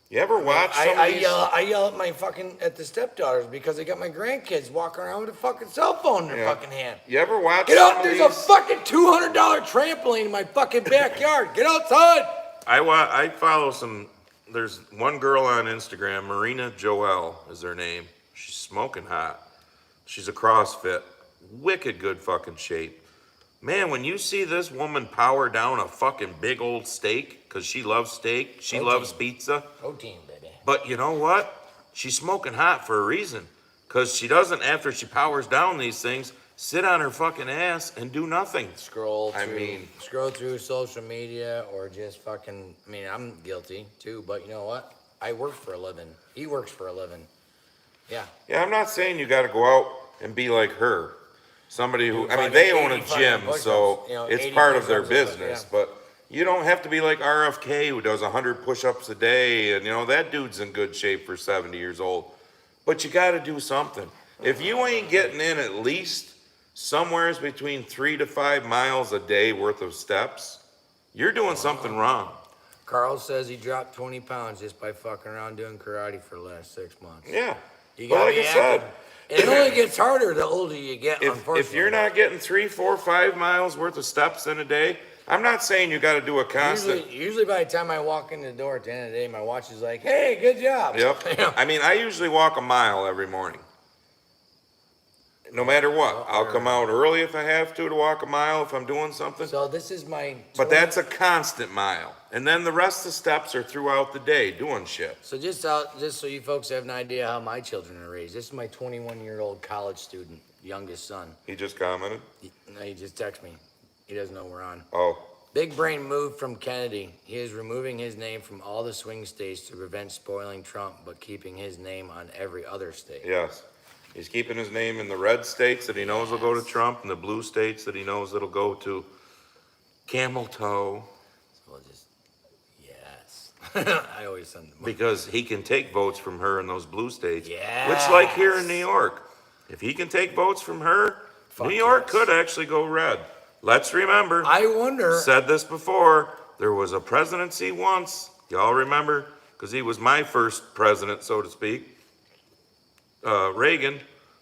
You ever watch some of these? I yell at my at the stepdaughters because they got my grandkids walking around with a fucking cell phone in their fucking hand. You ever watch Get some out, of there's these? a fucking $200 trampoline in my fucking backyard. Get outside. I follow some, there's one girl on Instagram, Marina Joelle is her name. She's smoking hot. She's a CrossFit, wicked good fucking shape. Man, when you see this woman power down a fucking big old steak, because she loves steak, she loves pizza. Protein, baby. But you know what? She's smoking hot for a reason. Because she doesn't, after she powers down these things, sit on her fucking ass and do nothing. Scroll through social media or just fucking, I mean, I'm guilty too, but you know what? I work for a living. He works for a living. Yeah. Yeah, I'm not saying you got to go out and be like her. Somebody who, I mean, fucking they own a 80 fucking gym, push-ups, so you know, it's 80 part of their push-ups, business. yeah. But you don't have to be like RFK, who does 100 push-ups a day, and you know that dude's in good shape for 70 years old. But you got to do something. If you ain't getting in at least somewheres between 3 to 5 miles a day worth of steps, you're doing something wrong. Carl says he dropped 20 pounds just by fucking around doing karate for the last 6 months. Yeah. You But gotta like be I said, active. It only gets harder the older you get, unfortunately. if you're not getting 3, 4, 5 miles worth of steps in a day, I'm not saying you got to do a constant. Usually by the time I walk in the door at the end of the day, my watch is like, hey, good job. Yep. You know? I mean, I usually walk a mile every morning. No matter what. I'll come out early if I have to walk a mile if I'm doing something. So this is my... But that's a constant mile. And then the rest of the steps are throughout the day doing shit. So just so you folks have an idea how my children are raised, this is my 21-year-old college student, youngest son. He just commented? He just texted me. He doesn't know we're on. Oh. Big Brain moved from Kennedy. He is removing his name from all the swing states to prevent spoiling Trump, but keeping his name on every other state. Yes. He's keeping his name in the red states that he knows will go to Trump and the blue states that he knows it'll go to Camel Toe. So yes. I always send them. Because he can take votes from her in those blue states. Yes. Which, like here in New York, if he can take votes from her, Fuck New York yes. could actually go red. Let's remember, I wonder. said this before, there was a presidency once, y'all remember, because he was my first president, so to speak, Reagan,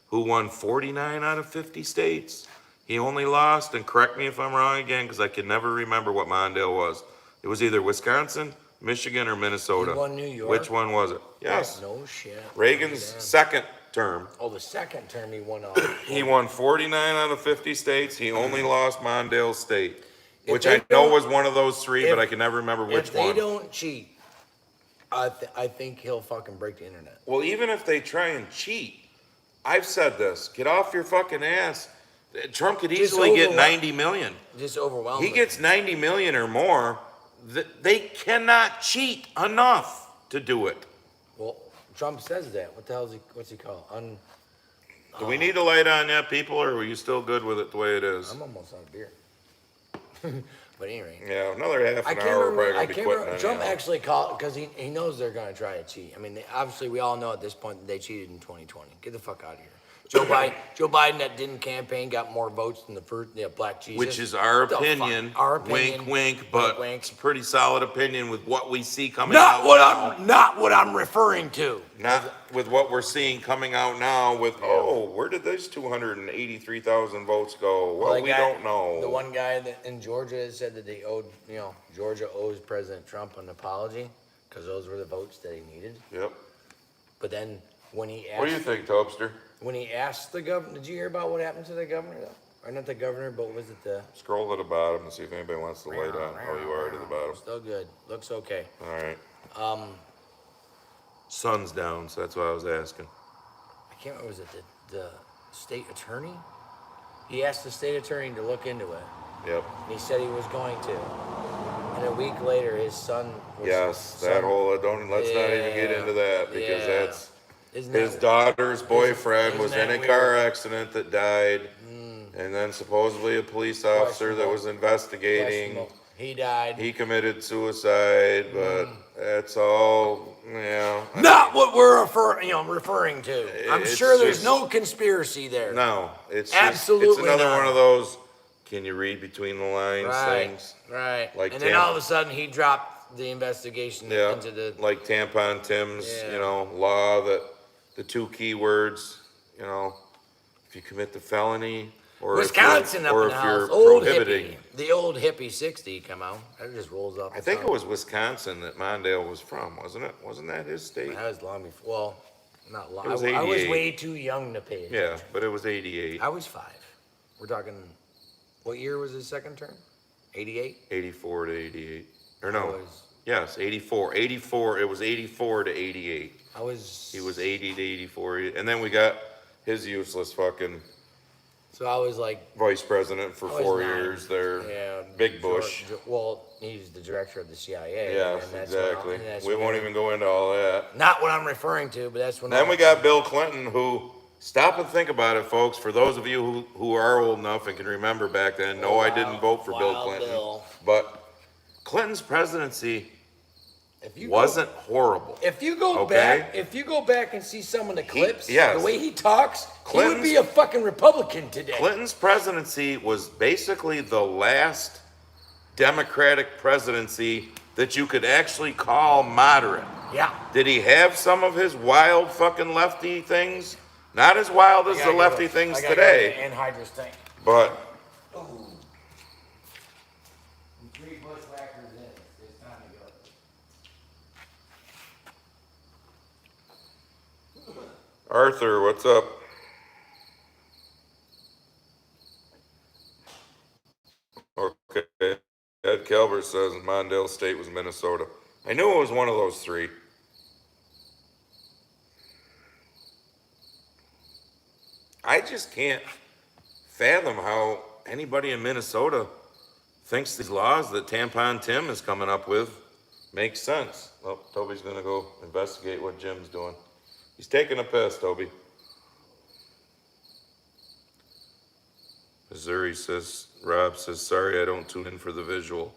who won 49 out of 50 states. He only lost, and correct me if I'm wrong again, because I can never remember what Mondale was. It was either Wisconsin, Michigan, or Minnesota. He won New York? Which one was it? Yes. No shit. Reagan's second term. Oh, the second term he won. He won 49 out of 50 states. He only lost Mondale's state, If which they I know don't- was one of those three, if- but I can never remember which If they one. don't cheat, I think he'll fucking break the internet. Well, even if they try and cheat, I've said this, get off your fucking ass. Trump could Just easily get overwhelm- 90 million. Just overwhelmed. He gets 90 million or more. They cannot cheat enough to do it. Well, Trump says that. What the hell is he? What's he called? Do we need a light on yet, people, or are you still good with it the way it is? I'm almost out of beer. But anyway. Yeah, another half I an can't hour, we're remember. probably I going to be can't quitting remember. on Trump you. actually called because he knows they're going to try to cheat. I mean, obviously we all know at this point that they cheated in 2020. Get the fuck out of here. Joe Biden that didn't campaign got more votes than the first Black Jesus. Which is our What the fuck? opinion. Our opinion. Wink, wink, but wink. it's a pretty solid opinion with what we see coming Not out what now. I'm referring to. Not with what we're seeing coming out now with, where did those 283,000 votes go? Well, the we guy- don't know. The one guy that in Georgia said that they owed, Georgia owes President Trump an apology because those were the votes that he needed. Yep. But then when he asked, What do you think, Topster? when he asked the governor, did you hear about what happened to the governor though? Or not the governor, but was it the? Scroll to the bottom and see if anybody wants to lay down. Oh, you are to the bottom. Still good. Looks okay. All right. Sun's down, so that's why I was asking. I can't remember. Was it the state attorney? He asked the state attorney to look into it. Yep. And he said he was going to. And a week later, his son was... Yes, that whole, let's not even get into that because that's, his daughter's boyfriend was in a car accident that died. And then supposedly a police officer that was investigating, He died. he committed suicide, but that's all, yeah. Not what we're referring to. I'm it's sure there's just- no conspiracy there. No, it's Absolutely just, it's another not. one of those, can you read between the lines things? Right. Like and then all of a sudden he dropped the investigation Yeah, into the... like Tampon Tim's, Yeah. law that the two key words, if you commit the felony or Wisconsin if up you're, or in the if you're house. Old prohibiting. hippie. The old hippie 60 come out. That just rolls off. I think it was Wisconsin that Mondale was from, wasn't it? Wasn't that his state? That was long before. Well, not long. It was I was 88. way too young to pay attention. Yeah, but it was 88. I was 5. We're talking, what year was his second term? 88? 84 to 88. Or I no. was- Yes, 84. 84. It was 84 to 88. I was... He was 80 to 84. And then we got his useless fucking So I was like... vice president for I was 4 9. years there. Yeah. Big Bush. Well, he's the director of the CIA. Yes, and that's exactly. and that's We when- won't even go into all that. Not what I'm referring to, but that's when... Then we got Bill Clinton, who, stop and think about it, folks. For those of you who are old enough and can remember back then, no, I didn't vote for Bill Clinton. Bill. But Clinton's presidency If you wasn't horrible. If you go Okay. back and see some of the clips, yes. the way he talks, he Clinton's- would be a fucking Republican today. Clinton's presidency was basically the last Democratic presidency that you could actually call moderate. Yeah. Did he have some of his wild fucking lefty things? Not as wild as the lefty things today, Anhydrous tank. but Ooh. 3 bushwhackers in. It's time to go. Arthur, what's up? Okay. Ed Calvert says Mondale State was Minnesota. I knew it was one of those 3. I just can't fathom how anybody in Minnesota thinks these laws that Tampon Tim is coming up with make sense. Well, Toby's gonna go investigate what Jim's doing. He's taking a piss, Toby. Missouri says, Rob says, sorry I don't tune in for the visual.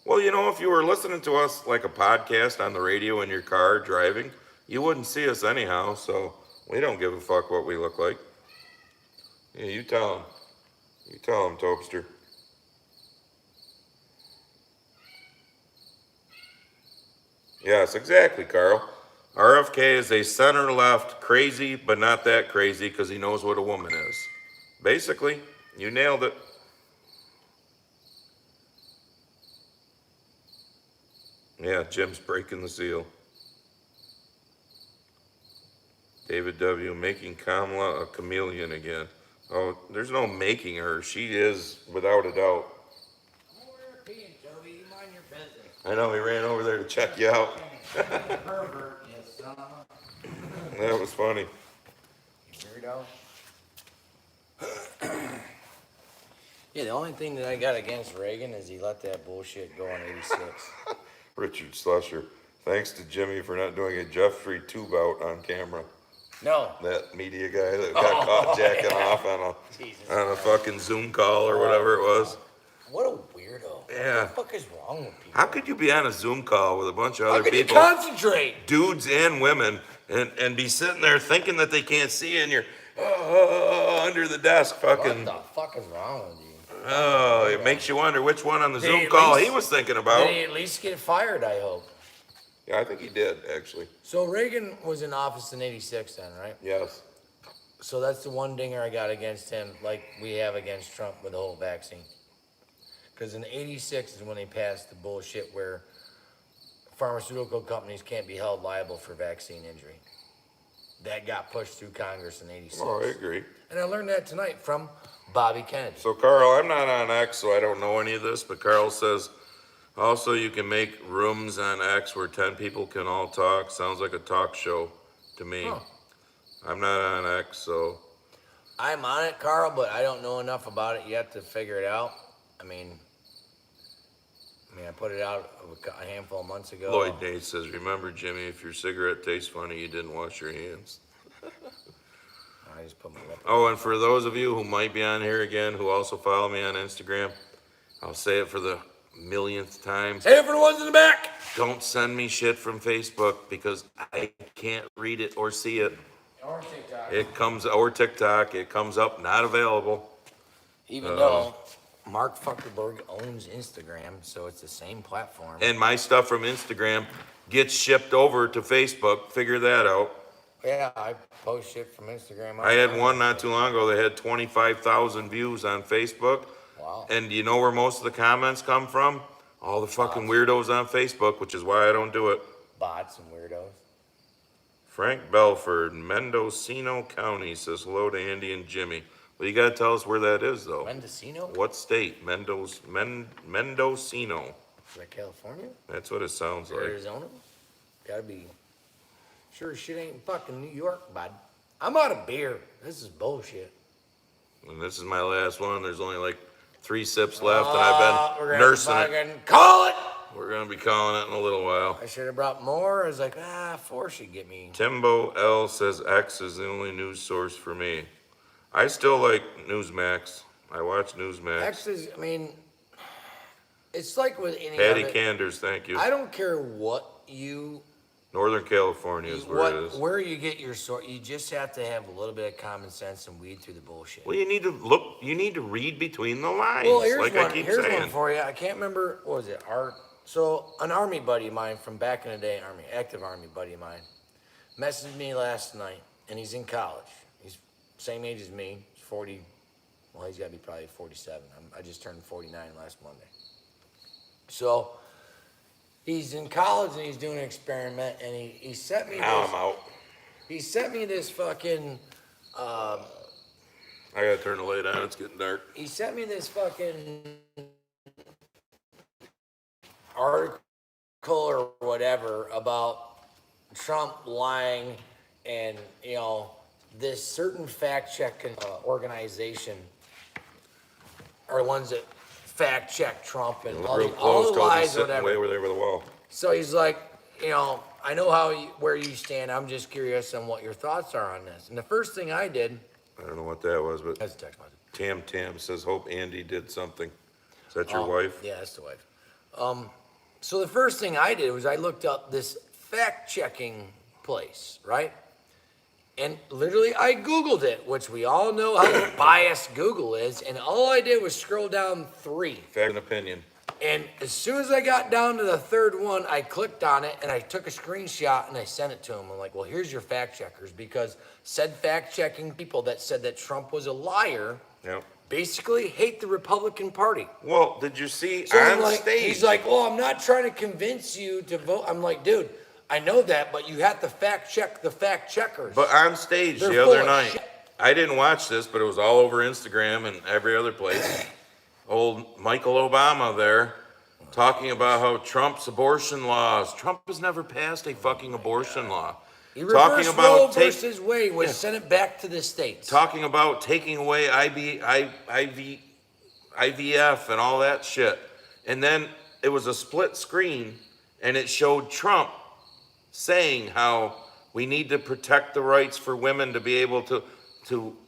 Well, if you were listening to us like a podcast on the radio in your car driving, you wouldn't see us anyhow, so we don't give a fuck what we look like. Yeah, you tell him. You tell him, Topster. Yes, exactly, Carl. RFK is a center-left crazy, but not that crazy because he knows what a woman is. Basically, you nailed it. Yeah, Jim's breaking the seal. David W. making Kamala a chameleon again. Oh, there's no making her. She is, without a doubt. Toby, you mind your business. I know, he ran over there to check you out. Pervert, yes, son. That was funny. Weirdo. Yeah, the only thing that I got against Reagan is he let that bullshit go on 86. Richard Slusher. Thanks to Jimmy for not doing a Jeffrey tube out on camera. No. That media guy that got caught jacking off on a fucking Zoom call or whatever it was. What a weirdo. Yeah. What the fuck is wrong with people? How could you be on a Zoom call with a bunch of How other could you people, concentrate? dudes and women, and be sitting there thinking that they can't see you and you're under the desk fucking. What the fuck is wrong with you? Oh, it makes you wonder which one on the Did he Zoom at call least- he was thinking about. Did he at least get fired, I hope? Yeah, I think he did, actually. So Reagan was in office in 86 then, right? Yes. So that's the one dinger I got against him, like we have against Trump with the whole vaccine. Because in 86 is when they passed the bullshit where pharmaceutical companies can't be held liable for vaccine injury. That got pushed through Congress in 86. Oh, I agree. And I learned that tonight from Bobby Kennedy. So, Carl, I'm not on X, so I don't know any of this, but Carl says, also, you can make rooms on X where 10 people can all talk. Sounds like a talk show to me. Huh. I'm not on X, so. I'm on it, Carl, but I don't know enough about it yet to figure it out. I mean, I put it out a handful of months ago. Lloyd Nate says, remember, Jimmy, if your cigarette tastes funny, you didn't wash your hands. I just put my lip. Oh, and for those of you who might be on here again, who also follow me on Instagram, I'll say it for the millionth time. Hey, for the ones in the back. Don't send me shit from Facebook because I can't read it or see it. Or TikTok. Or TikTok. It comes up not available. Even though Mark Zuckerberg owns Instagram, so it's the same platform. And my stuff from Instagram gets shipped over to Facebook. Figure that out. Yeah, I post shit from Instagram. I had one not too long ago that had 25,000 views on Facebook. Wow. And you know where most of the comments come from? All the fucking weirdos on Facebook, which is why I don't do it. Bots and weirdos. Frank Belford, Mendocino County says hello to Andy and Jimmy. Well, you gotta tell us where that is, though. Mendocino? What state? Mendocino. Is that California? That's what it sounds like. Arizona? Gotta be. Sure as shit ain't fucking New York, bud. I'm out of beer. This is bullshit. And this is my last one. There's only like 3 sips left, and I've We're been gonna nursing it. fucking call it. We're gonna be calling it in a little while. I should have brought more. I was like, 4 should get me. Timbo L says X is the only news source for me. I still like Newsmax. I watch Newsmax. X is, I mean, it's like with any Patty other. Canders, thank you. I don't care what you. Northern California is where it is. Where you get your source, you just have to have a little bit of common sense and weed through the bullshit. Well, you need to look. You need to read between the lines. Well, here's like one. I keep Here's saying. one for you. I can't remember. What was it? So an army buddy of mine from back in the day, active army buddy of mine, messaged me last night, and he's in college. He's same age as me. He's 40. Well, he's got to be probably 47. I just turned 49 last Monday. So he's in college and he's doing an experiment, and he sent me. Now I'm out. He sent me this fucking. I gotta turn the light on. It's getting dark. He sent me this fucking article or whatever about Trump lying, and this certain fact checking organization are ones that fact check Trump and all Real the close, lies or sitting way whatever. over there with the wall. So he's like, I know where you stand. I'm just curious on what your thoughts are on this. And the first thing I did. I don't know what that was, but That's a text message. Tam says, hope Andy did something. Is that your wife? Yeah, that's the wife. So the first thing I did was I looked up this fact-checking place, right? And literally I Googled it, which we all know how biased Google is. And all I did was scroll down 3. Fact and opinion. And as soon as I got down to the 3rd one, I clicked on it and I took a screenshot and I sent it to him. I'm like, well, here's your fact checkers, because said fact checking people that said that Trump was a liar Yep. basically hate the Republican Party. Well, did you see So on like, stage? he's like, well, I'm not trying to convince you to vote. I'm like, dude, I know that, but you have to fact check the fact checkers. But on stage They're the full other of night, shit. I didn't watch this, but it was all over Instagram and every other place. Old Michael Obama there talking about how Trump's abortion laws. Trump has never passed a fucking abortion law. he Talking reversed about Roe versus Wade, was sent it back to the states. talking about taking away IVF and all that shit. And then it was a split screen and it showed Trump saying how we need to protect the rights for women to be able to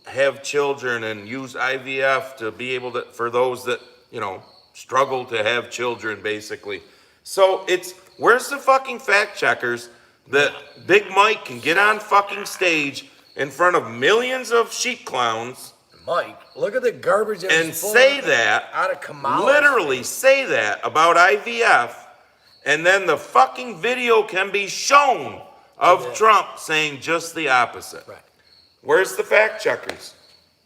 have children and use IVF to be able to, for those that, struggle to have children, basically. So where's the fucking fact checkers that Big Mike can get on fucking stage in front of millions of sheep clowns Mike, look at the garbage that and was pulling say that, out of Kamala. literally say that about IVF, and then the fucking video can be shown of Trump saying just the opposite. Right. Where's the fact checkers?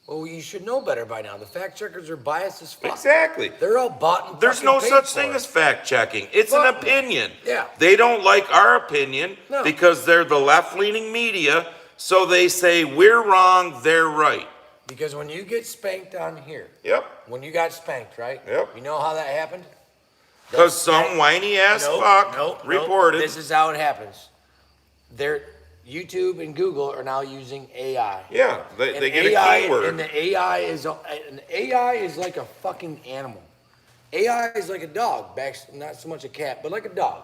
Well, you should know better by now. The fact checkers are biased as fuck. Exactly. They're all bought and There's fucking no paid such for thing it. as fact checking. It's Fuck an no. opinion. Yeah. They don't like our opinion No. because they're the left-leaning media, so they say we're wrong, they're right. Because when you get spanked on here, Yep. when you got spanked, right? Yep. You know how that happened? Because some whiny ass fuck reported. This is how it happens. YouTube and Google are now using AI. Yeah, they And get AI, a keyword. And the AI is like a fucking animal. AI is like a dog, not so much a cat, but like a dog.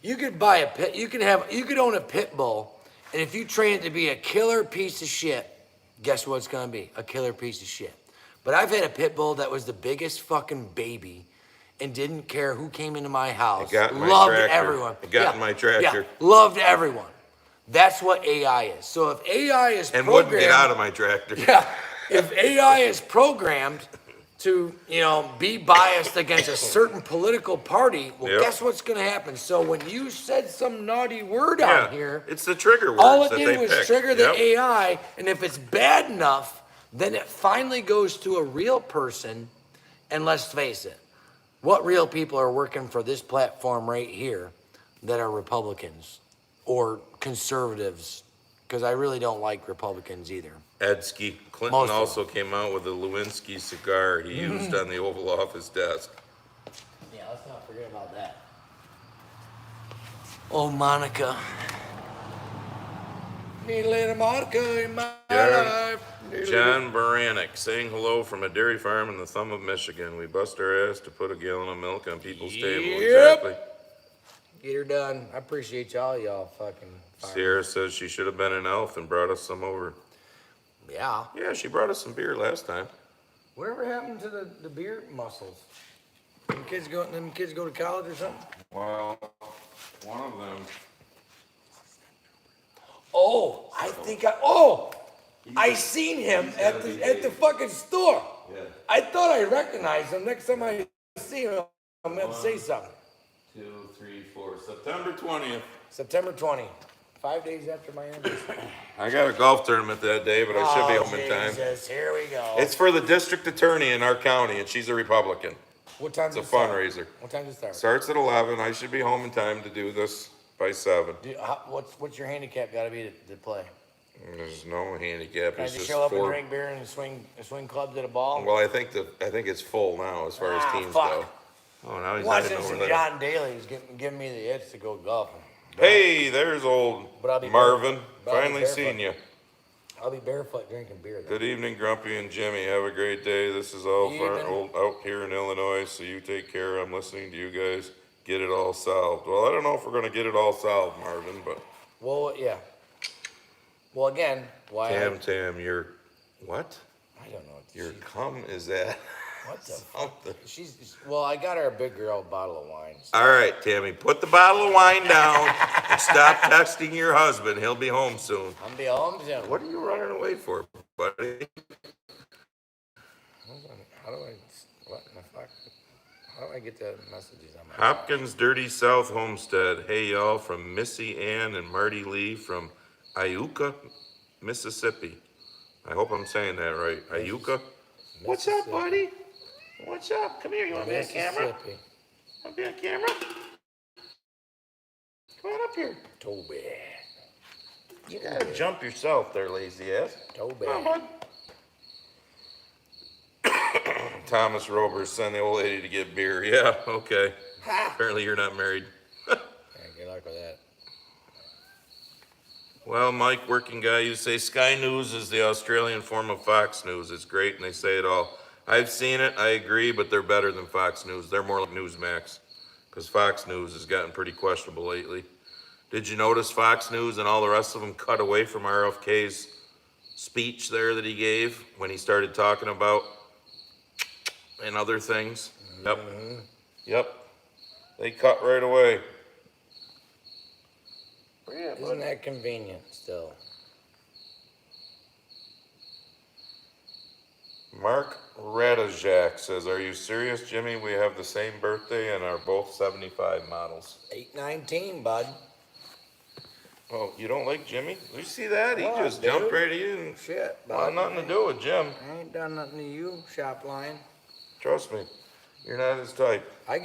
You could buy a pit. You could own a pit bull, and if you train it to be a killer piece of shit, guess what it's gonna be? A killer piece of shit. But I've had a pit bull that was the biggest fucking baby, and didn't care who came into my house. It got in my loved tractor. everyone. It got in my tractor. Yeah, loved everyone. That's what AI is. So if AI is And programmed, wouldn't get out of my tractor. yeah, if AI is programmed to, be biased against a certain political party, well, Yep. guess what's going to happen? So when you said some naughty word Yeah, on here, it's the trigger words all it that did they was picked. trigger the Yep. AI, and if it's bad enough, then it finally goes to a real person, and let's face it, what real people are working for this platform right here that are Republicans or conservatives? Because I really don't like Republicans either. Edsky. Clinton Most of also came out with a Lewinsky cigar he used on the Oval Office desk. Yeah, let's not forget about that. Oh, Monica. Need a little Monica in my life. John Baranek saying hello from a dairy farm in the thumb of Michigan. We bust our ass to put a gallon of milk on people's table. Yep. Exactly. Get her done. I appreciate y'all fucking farmers. Sierra says she should have been an elf and brought us some over. Yeah. Yeah, she brought us some beer last time. Whatever happened to the beer muscles? Them kids go to college or something? Well, one of them. Oh, I seen him at the fucking store. Yeah. I thought I recognized him. Next time I see him, I'm gonna say something. 2, 3, 4. September 20th. September 20, 5 days after my anniversary. I got a golf tournament that day, but I should be home in time. Jesus, here we go. It's for the district attorney in our county, and she's a Republican. What time? It's a fundraiser. What time does it start? Starts at 11. I should be home in time to do this by 7. What's your handicap got to be to play? There's no handicap. Can I It's just just show up and 4. drink beer and swing clubs at a ball? Well, I think it's full now as far as teams fuck. go. Oh, now he's Watching heading over some there. John Daly is giving me the itch to go golfing. Hey, there's old But I'll be Marvin. but I'll be Finally barefoot. seen you. I'll be barefoot drinking beer. Though. Good evening, Grumpy and Jimmy. Have a great day. This is all Evening. out here in Illinois, so you take care. I'm listening to you guys. Get it all solved. Well, I don't know if we're gonna get it all solved, Marvin, but Well, yeah. Well, again, why? Tam, you're what? I don't know. Your cum is that? What the? Something. Well, I got her a big girl bottle of wine. So. All right, Tammy, put the bottle of wine down and stop texting your husband. He'll be home soon. I'm be home soon. What are you running away for, buddy? How do I? What in the fuck? How do I get the messages on my? Hopkins Dirty South Homestead. Hey, y'all, from Missy Ann and Marty Lee from Iuka, Mississippi. I hope I'm saying that right. Iuka. What's up, buddy? What's up? Come here. You want to be on camera? Mississippi. Want to be on camera? Come on up here. Toby. You gotta jump yourself there, lazy ass. Toby. Come on, bud. Thomas Roberts sent the old lady to get beer. Yeah, okay. Apparently you're not married. Yeah, good luck with that. Well, Mike, working guy, you say Sky News is the Australian form of Fox News. It's great, and they say it all. I've seen it, I agree, but they're better than Fox News. They're more like Newsmax, because Fox News has gotten pretty questionable lately. Did you notice Fox News and all the rest of them cut away from RFK's speech there that he gave when he started talking about and other things? Yep. Yep. They cut right away. Yeah, Isn't that convenient still? Mark Radajak says, are you serious, Jimmy? We have the same birthday and are both 75 models. 819, bud. Oh, you don't like Jimmy? You see that? He What, just dude? jumped right in. Shit, Well, bud. nothing to do with Jim. I ain't done nothing to you, shop line. Trust me. You're not his type. I've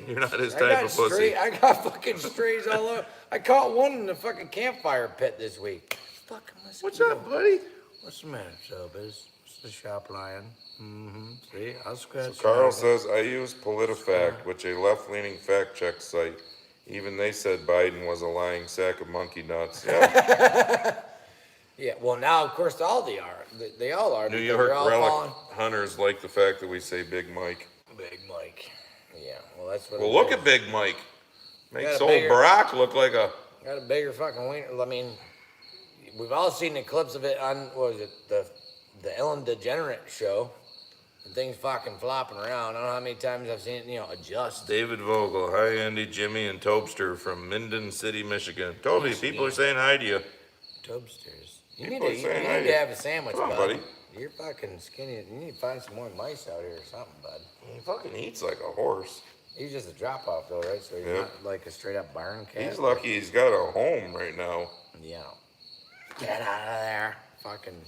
You're not his I type got of pussy. I got fucking strays all over. I caught one in the fucking campfire pit this week. Fucking mosquito. What's up, buddy? What's the matter, Showbiz? It's the shop lion. Mm-hmm. See, I'll scratch. Carl your says, I use PolitiFact, which a left-leaning fact-check site. Even they said Biden was a lying sack of monkey nuts. Yeah. Yeah, well, now, of course, all they are. They all are. New because York they're all relic falling. hunters like the fact that we say Big Mike. Big Mike. Yeah, well, that's what Well, it look is. at Big Mike. Makes Got a old bigger- Barack look like a. Got a bigger fucking wiener. I mean, we've all seen the clips of it on, what was it, the Ellen DeGenerate show. And things fucking flopping around. I don't know how many times I've seen it, adjust. David Vogel, hi Andy, Jimmy, and Tobster from Minden City, Michigan. Toby, Michigan. people are saying hi to you. Tubsters. You People need are to, saying you hi need to to you. have a sandwich, Come on, bud. buddy. You're fucking skinny. You need to find some more mice out here or something, bud. He fucking eats like a horse. He's just a drop off though, right? So he's Yep. not like a straight up barn cat. He's lucky he's got a home right now. Yeah. Get out of there. Fucking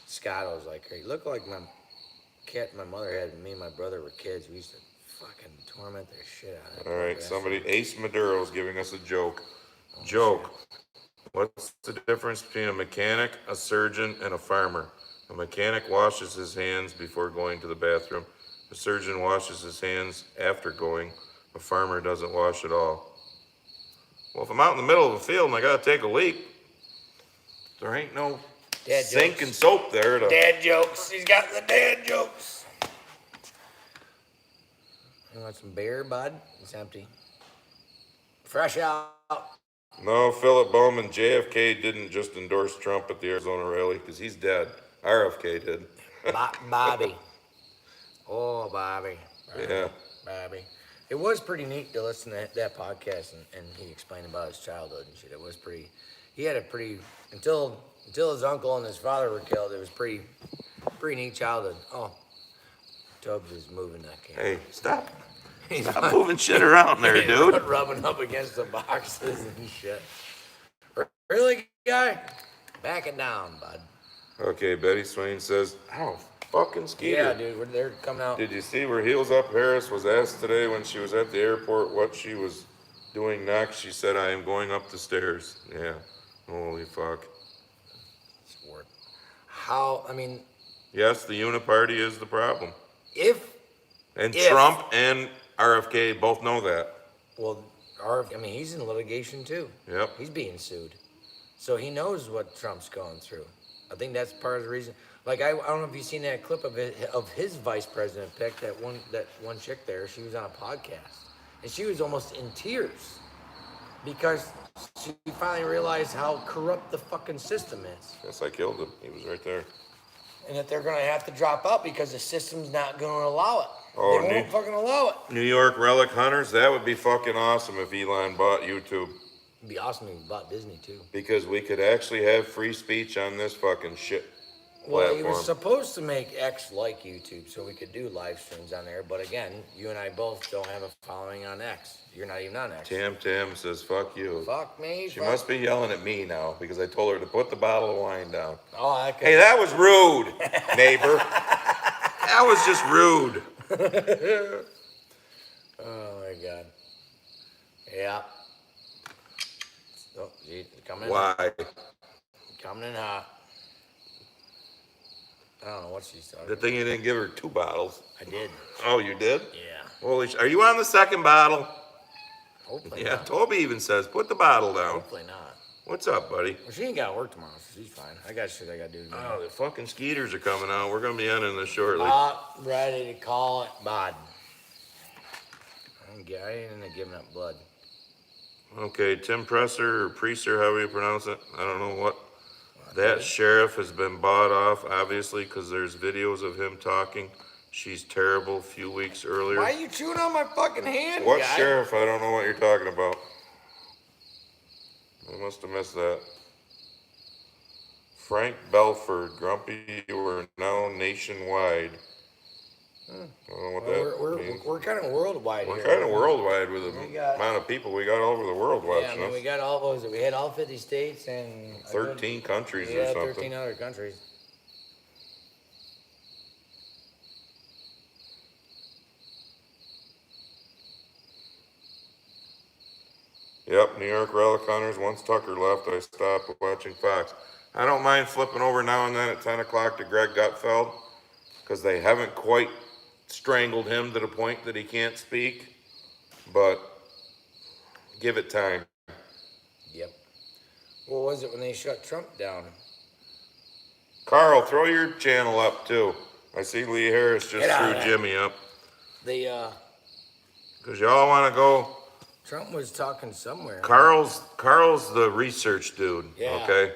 Scotto's like, hey, look like my cat my mother had when me and my brother were kids. We used to fucking torment the shit out of that. All right, bastard. somebody, Ace Maduro's giving us a joke. Joke. What's the difference between a mechanic, a surgeon, and a farmer? A mechanic washes his hands before going to the bathroom. A surgeon washes his hands after going. A farmer doesn't wash at all. Well, if I'm out in the middle of a field and I gotta take a leak, there ain't no Dad sink jokes. and soap there to. Dad jokes. He's got the dad jokes. You want some beer, bud? It's empty. Fresh out. No, Philip Bowman, JFK didn't just endorse Trump at the Arizona rally because he's dead. RFK did. Bobby. Oh, Bobby. Yeah. Bobby. It was pretty neat to listen to that podcast and he explained about his childhood and shit. It was pretty, he had a pretty, until his uncle and his father were killed, it was pretty neat childhood. Oh, Tubbs is moving that camera. Hey, stop. Stop moving shit around there, dude. Rubbing up against the boxes and shit. Really, guy? Back it down, bud. Okay, Betty Swain says, "Oh, fucking Skeeter." Yeah, dude, they're coming out. Did you see where Heels Up Harris was asked today when she was at the airport what she was doing next? She said, "I am going up the stairs." Yeah. Holy fuck. Sport. How, I mean, Yes, the uniparty is the problem. if Trump and RFK both know that. Well, he's in litigation too. Yep. He's being sued. So he knows what Trump's going through. I think that's part of the reason. Like, I don't know if you've seen that clip of his vice president pick, that one chick there. She was on a podcast. And she was almost in tears because she finally realized how corrupt the fucking system is. Yes, I killed him. He was right there. And that they're going to have to drop out because the system's not going to allow it. Oh, they won't fucking allow it. New York relic hunters, that would be fucking awesome if Elon bought YouTube. It'd be awesome if he bought Disney too. Because we could actually have free speech on this fucking shit Well, he platform. was supposed to make X like YouTube so we could do live streams on there. But again, you and I both don't have a following on X. You're not even on X. Tam says, fuck you. Fuck me. She must be yelling at me now because I told her to put the bottle of wine down. Oh, I could. Hey, that was rude, neighbor. That was just rude. Oh, my God. Yeah. Oh, gee, coming in. Why? Coming in hot. I don't know what she's talking Good thing you didn't give her 2 bottles. I did. Oh, you did? Yeah. Holy are you on the second bottle? Hopefully Yeah, not. Toby even says, put the bottle down. Hopefully not. What's up, buddy? Well, she ain't got to work tomorrow, so she's fine. I got shit I got to do tomorrow. Oh, the fucking skeeters are coming out. We're going to be ending this shortly. Ready to call it bud. I ain't into giving up blood. Okay, Tim Presser or Preaser, however you pronounce it. I don't know what. That sheriff has been bought off, obviously, because there's videos of him talking. She's terrible a few weeks earlier. Why are you chewing on my fucking hand, What guy? sheriff? I don't know what you're talking about. I must have missed that. Frank Belford, Grumpy, you are now nationwide. I don't know what that means. We're kind of worldwide We're here. kind of worldwide with the We got- amount of people we got all over the world Yeah, I watching mean, we us. got all those. We had all 50 states and 13 countries or yeah, something. 13 other countries. Yep, New York relic hunters. Once Tucker left, I stopped watching Fox. I don't mind flipping over now and then at 10 o'clock to Greg Gutfeld because they haven't quite strangled him to the point that he can't speak, but give it time. Yep. What was it when they shut Trump down? Carl, throw your channel up too. I see Lee Harris just Get out threw of that. Jimmy up. The Because y'all want to go. Trump was talking somewhere. Carl's the research dude. Yeah. Okay.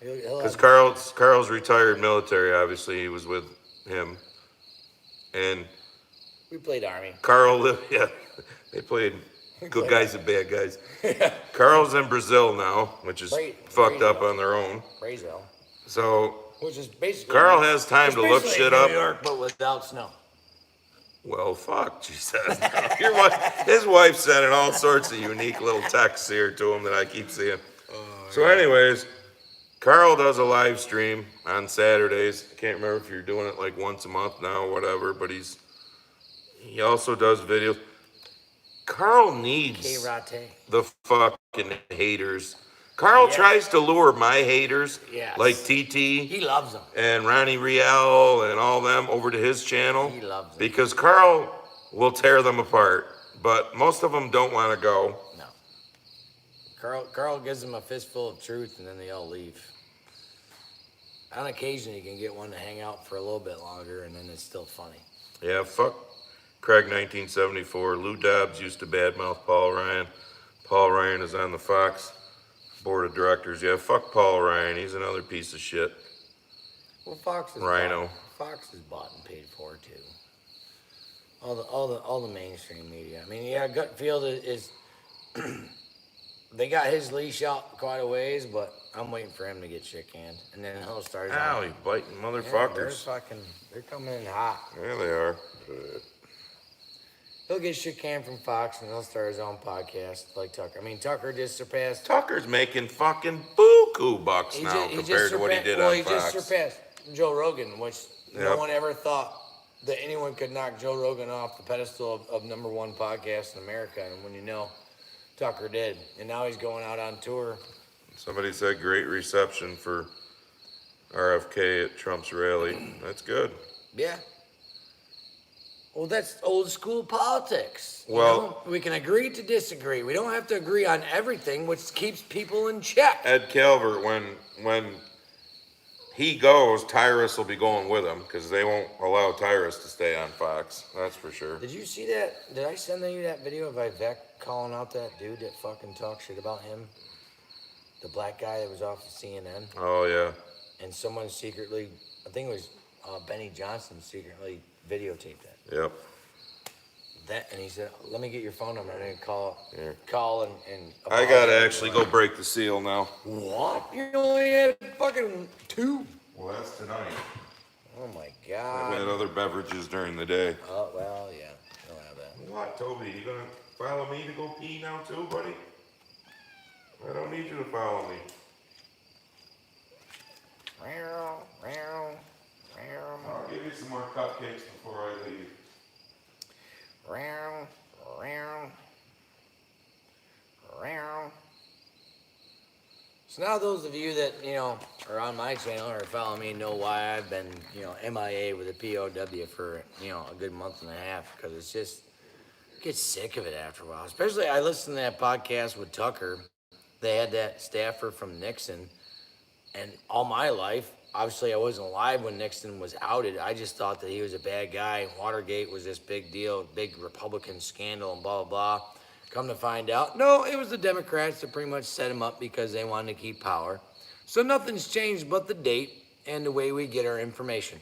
He'll Because have- Carl's retired military. Obviously, he was with him. And we played Army. Carl lived. Yeah, they played good guys and bad guys. Carl's in Brazil now, which is fucked up on their own. Brazil. So Which is basically Carl has time it's to look basically shit New up. York, but without snow. Well, fuck, she says. His wife sending all sorts of unique little texts here to him that I keep seeing. So anyways, Carl does a live stream on Saturdays. I can't remember if you're doing it like once a month now or whatever, but he also does videos. Carl needs K-Rate. the fucking haters. Carl tries to lure my haters, like TT. He loves them. And Ronnie Riel and all them over to his channel. He loves them. Because Carl will tear them apart, but most of them don't want to go. No. Carl gives them a fistful of truth and then they all leave. On occasion, you can get one to hang out for a little bit longer and then it's still funny. Yeah, fuck Craig 1974. Lou Dobbs used to badmouth Paul Ryan. Paul Ryan is on the Fox board of directors. Yeah, fuck Paul Ryan. He's another piece of shit. Well, Fox is Rhino. Fox is bought and paid for too. All the mainstream media. I mean, yeah, Gutfield is they got his leash out quite a ways, but I'm waiting for him to get shit canned, and then he'll start. Ow, you biting Yeah, motherfuckers. they're coming in hot. Yeah, they are. He'll get shit canned from Fox, and he'll start his own podcast like Tucker. I mean, Tucker just surpassed. Tucker's making fucking buku bucks now compared to what he did on He Fox. just surpassed Joe Rogan, which no Yep. one ever thought that anyone could knock Joe Rogan off the pedestal of number one podcast in America. And when you know, Tucker did. And now he's going out on tour. Somebody said great reception for RFK at Trump's rally. That's good. Yeah. Well, that's old school politics. Well- we can agree to disagree. We don't have to agree on everything, which keeps people in check. Ed Calvert, when he goes, Tyrus will be going with him because they won't allow Tyrus to stay on Fox. That's for sure. Did you see that? Did I send you that video of Vivek calling out that dude that fucking talked shit about him? The black guy that was off of CNN? Oh, yeah. And someone secretly, I think it was Benny Johnson secretly videotaped that. Yep. And he said, let me get your phone number and call Yeah. and I gotta actually go break the seal now. What? You only had fucking 2? Well, that's tonight. Oh my I've God. had other beverages during the day. Oh, well, yeah. Don't have that. What, Toby? You gonna follow me to go pee now too, buddy? I don't need you to follow me. I'll give you some more cupcakes before I leave. So now those of you that, are on my channel or follow me know why I've been, MIA with a POW for, a good month and a half, because it's just, get sick of it after a while. Especially I listened to that podcast with Tucker. They had that staffer from Nixon, and all my life, obviously I wasn't alive when Nixon was outed. I just thought that he was a bad guy. Watergate was this big deal, big Republican scandal and blah, blah, blah. Come to find out, no, it was the Democrats that pretty much set him up because they wanted to keep power. So nothing's changed but the date and the way we get our information.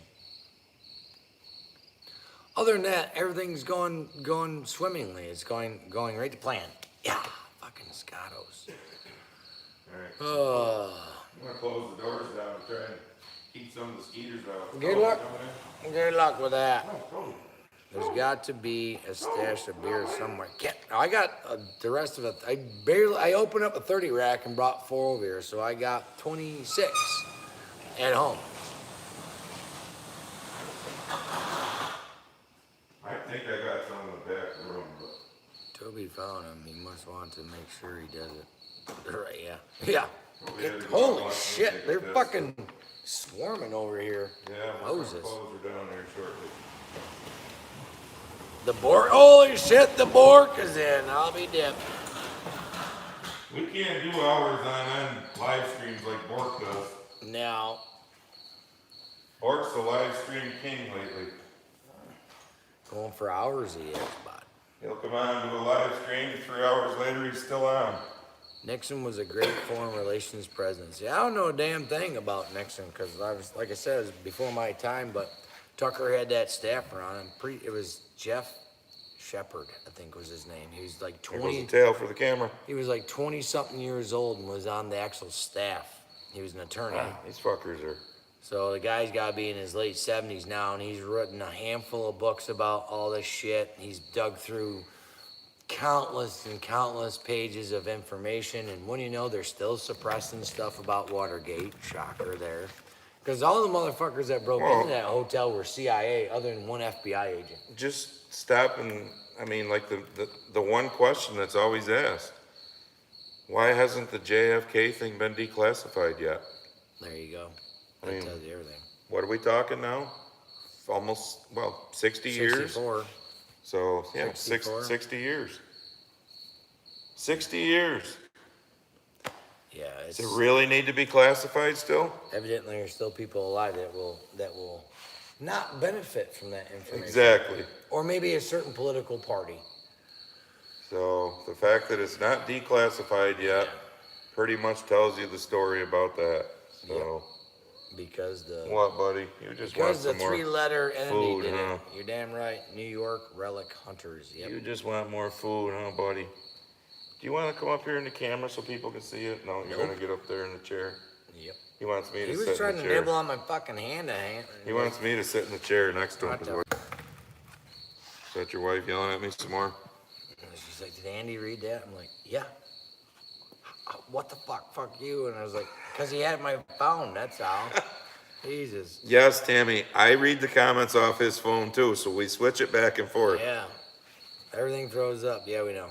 Other than that, everything's going swimmingly. It's going right to plan. Yeah, fucking Scottos. All right. I'm gonna close the doors down and try and keep some of the skeeters out. Good luck. Good luck with that. Oh, Toby. There's got to be a stash of beer somewhere. I got the rest of it. I opened up a 30 rack and brought 4 over here, so I got 26 at home. I think I got some in the back room, but Toby found him. He must want to make sure he does it. Right, yeah. Yeah. we had to go Holy watch shit, music they're at this. fucking swarming over here. Yeah, we're Moses. gonna close her down here shortly. The Bork, holy shit, the Bork is in. I'll be dipped. We can't do hours on end live streams like Bork does. Now, Ort's the live stream king lately. Going for hours he is, but He'll come on to a live stream, 3 hours later he's still on. Nixon was a great foreign relations president. See, I don't know a damn thing about Nixon because I was, like I said, it was before my time. But Tucker had that staffer on him. It was Jeff Shepard, I think was his name. He was like There 20. goes the tail for the camera. He was like 20-something years old and was on the actual staff. He was an attorney. These fuckers are. So the guy's got to be in his late 70s now, and he's written a handful of books about all this shit. He's dug through countless and countless pages of information, and when you know, they're still suppressing stuff about Watergate. Shocker there. Because all the motherfuckers that broke into that hotel were CIA, other than one FBI agent. Just stop and, I mean, like the one question that's always asked. Why hasn't the JFK thing been declassified yet? There you go. I That mean, tells you everything. What are we talking now? Almost, 60 years? 64. So, yeah, 64. 60 years. 60 years. Yeah, it's Does it really need to be classified still? evidently there's still people alive that will not benefit from that information. Exactly. Or maybe a certain political party. So the fact that it's not declassified yet pretty much tells you the story about that. So Because the what, buddy? You just want because the some more three-letter entity food, did huh? it. You're damn right. New York Relic Hunters. Yep. You just want more food, huh, buddy? Do you want to come up here in the camera so people can see it? No, you're gonna get up there in the chair. Yep. He wants me to He sit was trying in the to chair. nibble on my fucking hand. He wants me to sit in the chair next to him. What the- Is that your wife yelling at me some more? She's like, "Did Andy read that?" I'm like, "Yeah." What the fuck? Fuck you. And I was like, "Cause he had my phone. That's all." Jesus. Yes, Tammy. I read the comments off his phone too, so we switch it back and forth. Yeah. Everything froze up. Yeah, we know.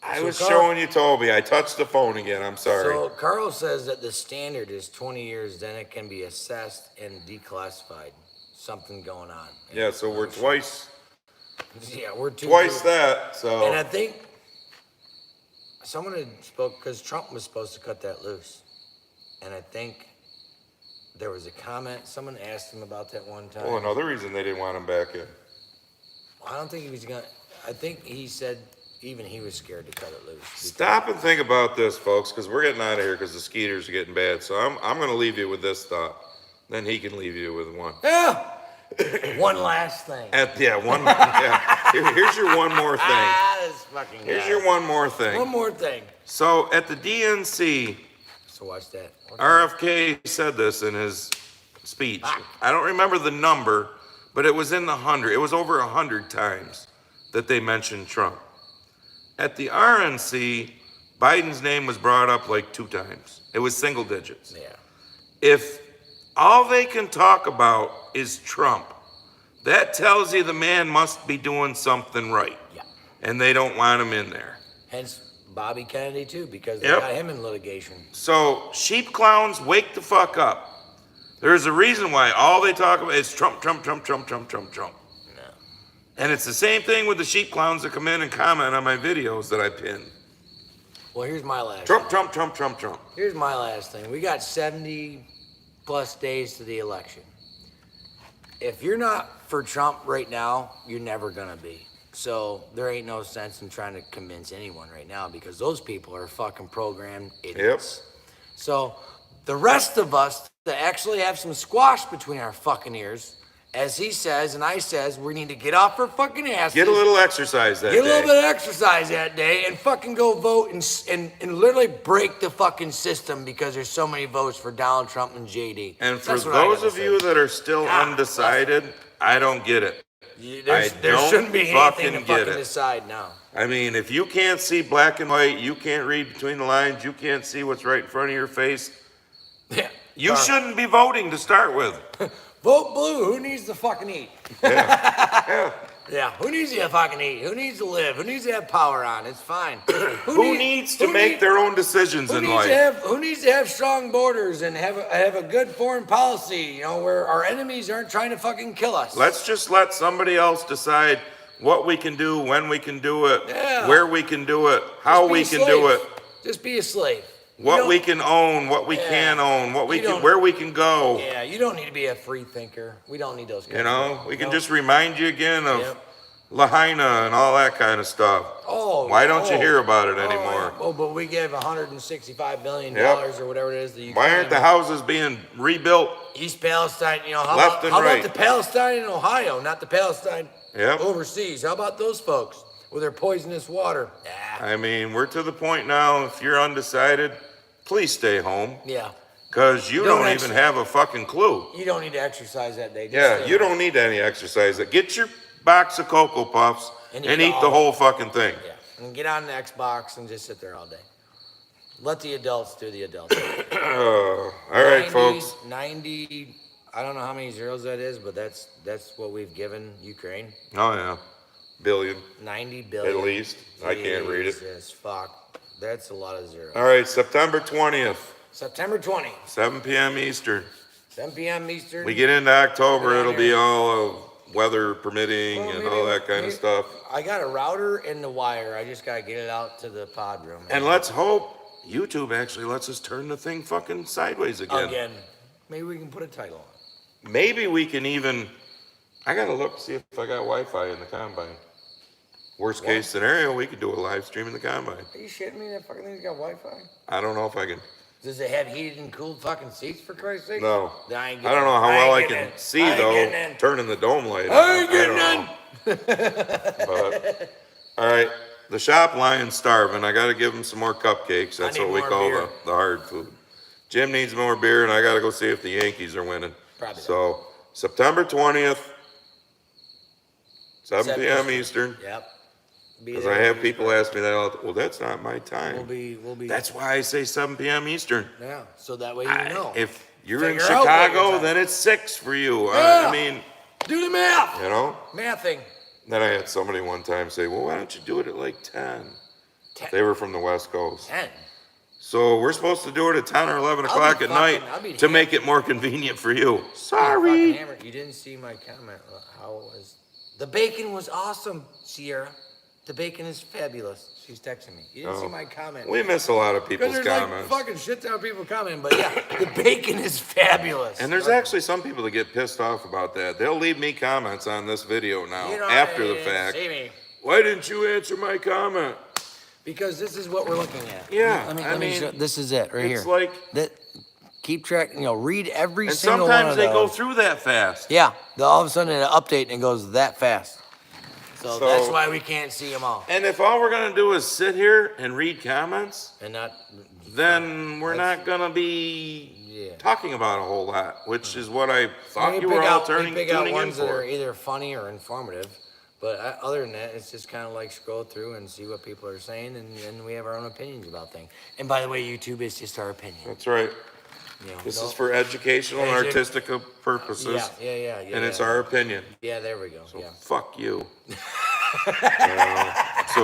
I So was Carl- showing you, Toby. I touched the phone again. I'm sorry. So Carl says that the standard is 20 years, then it can be assessed and declassified. Something going on. Yeah, so we're twice Yeah, we're twice that. So And I think someone had spoke because Trump was supposed to cut that loose, and I think there was a comment. Someone asked him about that one time. well, another reason they didn't want him back in. I don't think he was gonna. I think he said even he was scared to cut it loose. Stop and think about this, folks, because we're getting out of here because the skeeters are getting bad. So I'm going to leave you with this thought. Then he can leave you with one. Yeah. One last thing. Here's your one more thing. This fucking Here's guy. your one more thing. One more thing. So at the DNC, So watch that. RFK said this in his speech. I don't remember the number, but it was in the 100. It was over 100 times that they mentioned Trump. At the RNC, Biden's name was brought up like 2 times. It was single digits. Yeah. If all they can talk about is Trump, that tells you the man must be doing something right. Yeah. And they don't want him in there. Hence Bobby Kennedy too, because they Yep. got him in litigation. So, sheep clowns, wake the fuck up. There's a reason why all they talk about is Trump, Trump, Trump, Trump, Trump, Trump, Trump. No. And it's the same thing with the sheep clowns that come in and comment on my videos that I pin. Well, here's my last. Trump, Trump, Trump, Trump, Trump. Here's my last thing. We got 70 plus days to the election. If you're not for Trump right now, you're never gonna be. So there ain't no sense in trying to convince anyone right now because those people are fucking programmed idiots. So the rest of us that actually have some squash between our fucking ears, as he says and I says, we need to get off our fucking asses. Get a little exercise that Get a day. little bit of exercise that day and fucking go vote and literally break the fucking system because there's so many votes for Donald Trump and JD. And for That's what I those gotta of say. you that are still undecided, I don't get it. There don't shouldn't be anything fucking to get fucking it. decide now. I mean, if you can't see black and white, you can't read between the lines, you can't see what's right in front of your face, Yeah. you shouldn't be voting to start with. Vote blue. Who needs to fucking eat? Yeah. Yeah. Who needs to fucking eat? Who needs to live? Who needs to have power on? It's fine. Who needs to make their own decisions in life? Who needs to have strong borders and have a good foreign policy? You know, where our enemies aren't trying to fucking kill us. Let's just let somebody else decide what we can do, when we can do it, Yeah. where we can do it, how Just be we a can do slave. it. Just be a slave. what we can own, what we can't own, what we can, where we can go. Yeah, you don't need to be a free thinker. We don't need those. You know, we can just remind you again of Lahaina and all that kind of stuff. Oh, why don't you hear about it anymore? Oh, but we gave $165 billion or whatever it is. The Why aren't the houses being rebuilt? East Palestine, you know, how Left and right. about the Palestine in Ohio, not the Palestine overseas? How about those folks with their poisonous water? I mean, we're to the point now, if you're undecided, please stay home. Yeah. Because you don't even have a fucking clue. You don't need to exercise that day. You don't need any exercise. Get your box of Cocoa Puffs and eat the whole fucking thing. Yeah. And get on the Xbox and just sit there all day. Let the adults do the adults. All right, folks. 90, I don't know how many zeros that is, but that's what we've given Ukraine. Oh, yeah. Billion. 90 billion. At least. I can't read it. Jesus, fuck. That's a lot of zeros. All right, September 20th. September 20th. 7 p.m. Eastern. 7 p.m. Eastern. We get into October, it'll be all of weather permitting and all that kind of stuff. I got a router and the wire. I just got to get it out to the pod room. And let's hope YouTube actually lets us turn the thing fucking sideways again. Maybe we can put a title on it. Maybe we can even, I got to look, see if I got Wi-Fi in the combine. Worst case scenario, we could do a live stream in the combine. Are you shitting me? That fucking thing's got Wi-Fi? I don't know if I can. Does it have heated and cooled fucking seats, for Christ's sake? No. I don't know how well I can see, though, turning the dome light on. I ain't getting in. But, all right, the shop lion's starving. I got to give him some more cupcakes. That's what we call the hard food. Jim needs more beer, and I got to go see if the Yankees are winning. Probably. So, September 20th, 7 p.m. Eastern. Yep. Because I have people ask me that all the time. Well, that's not my time. We'll be. That's why I say 7 p.m. Eastern. Yeah, so that way you know. If you're in Chicago, then it's 6 for you. I mean, do the math. You know? Mathing. Then I had somebody one time say, well, why don't you do it at like 10? They were from the West Coast. 10? So we're supposed to do it at 10 or 11 o'clock at night to make it more convenient for you. Sorry. You didn't see my comment. How it was. The bacon was awesome, Sierra. The bacon is fabulous. She's texting me. You didn't see my comment. We miss a lot of people's comments. Like fucking shit ton of people commenting, but yeah, the bacon is fabulous. And there's actually some people that get pissed off about that. They'll leave me comments on this video now after the fact. Why didn't you answer my comment? Because this is what we're looking at. Yeah, let me show. This is it right here. It's like keep track. Read every single one of sometimes they those. go through that fast. Yeah, all of a sudden it'll update and it goes that fast. So that's why we can't see them all. And if all we're gonna do is sit here and read comments, and not, then we're not gonna be talking about a whole lot, which is what I thought you were all tuning in for. Ones that are either funny or informative. But other than that, it's just kind of like scroll through and see what people are saying, and we have our own opinions about things. And by the way, YouTube is just our opinion. That's right. This is for educational and artistic purposes. Yeah. And it's our opinion. Yeah, there we go. So fuck you.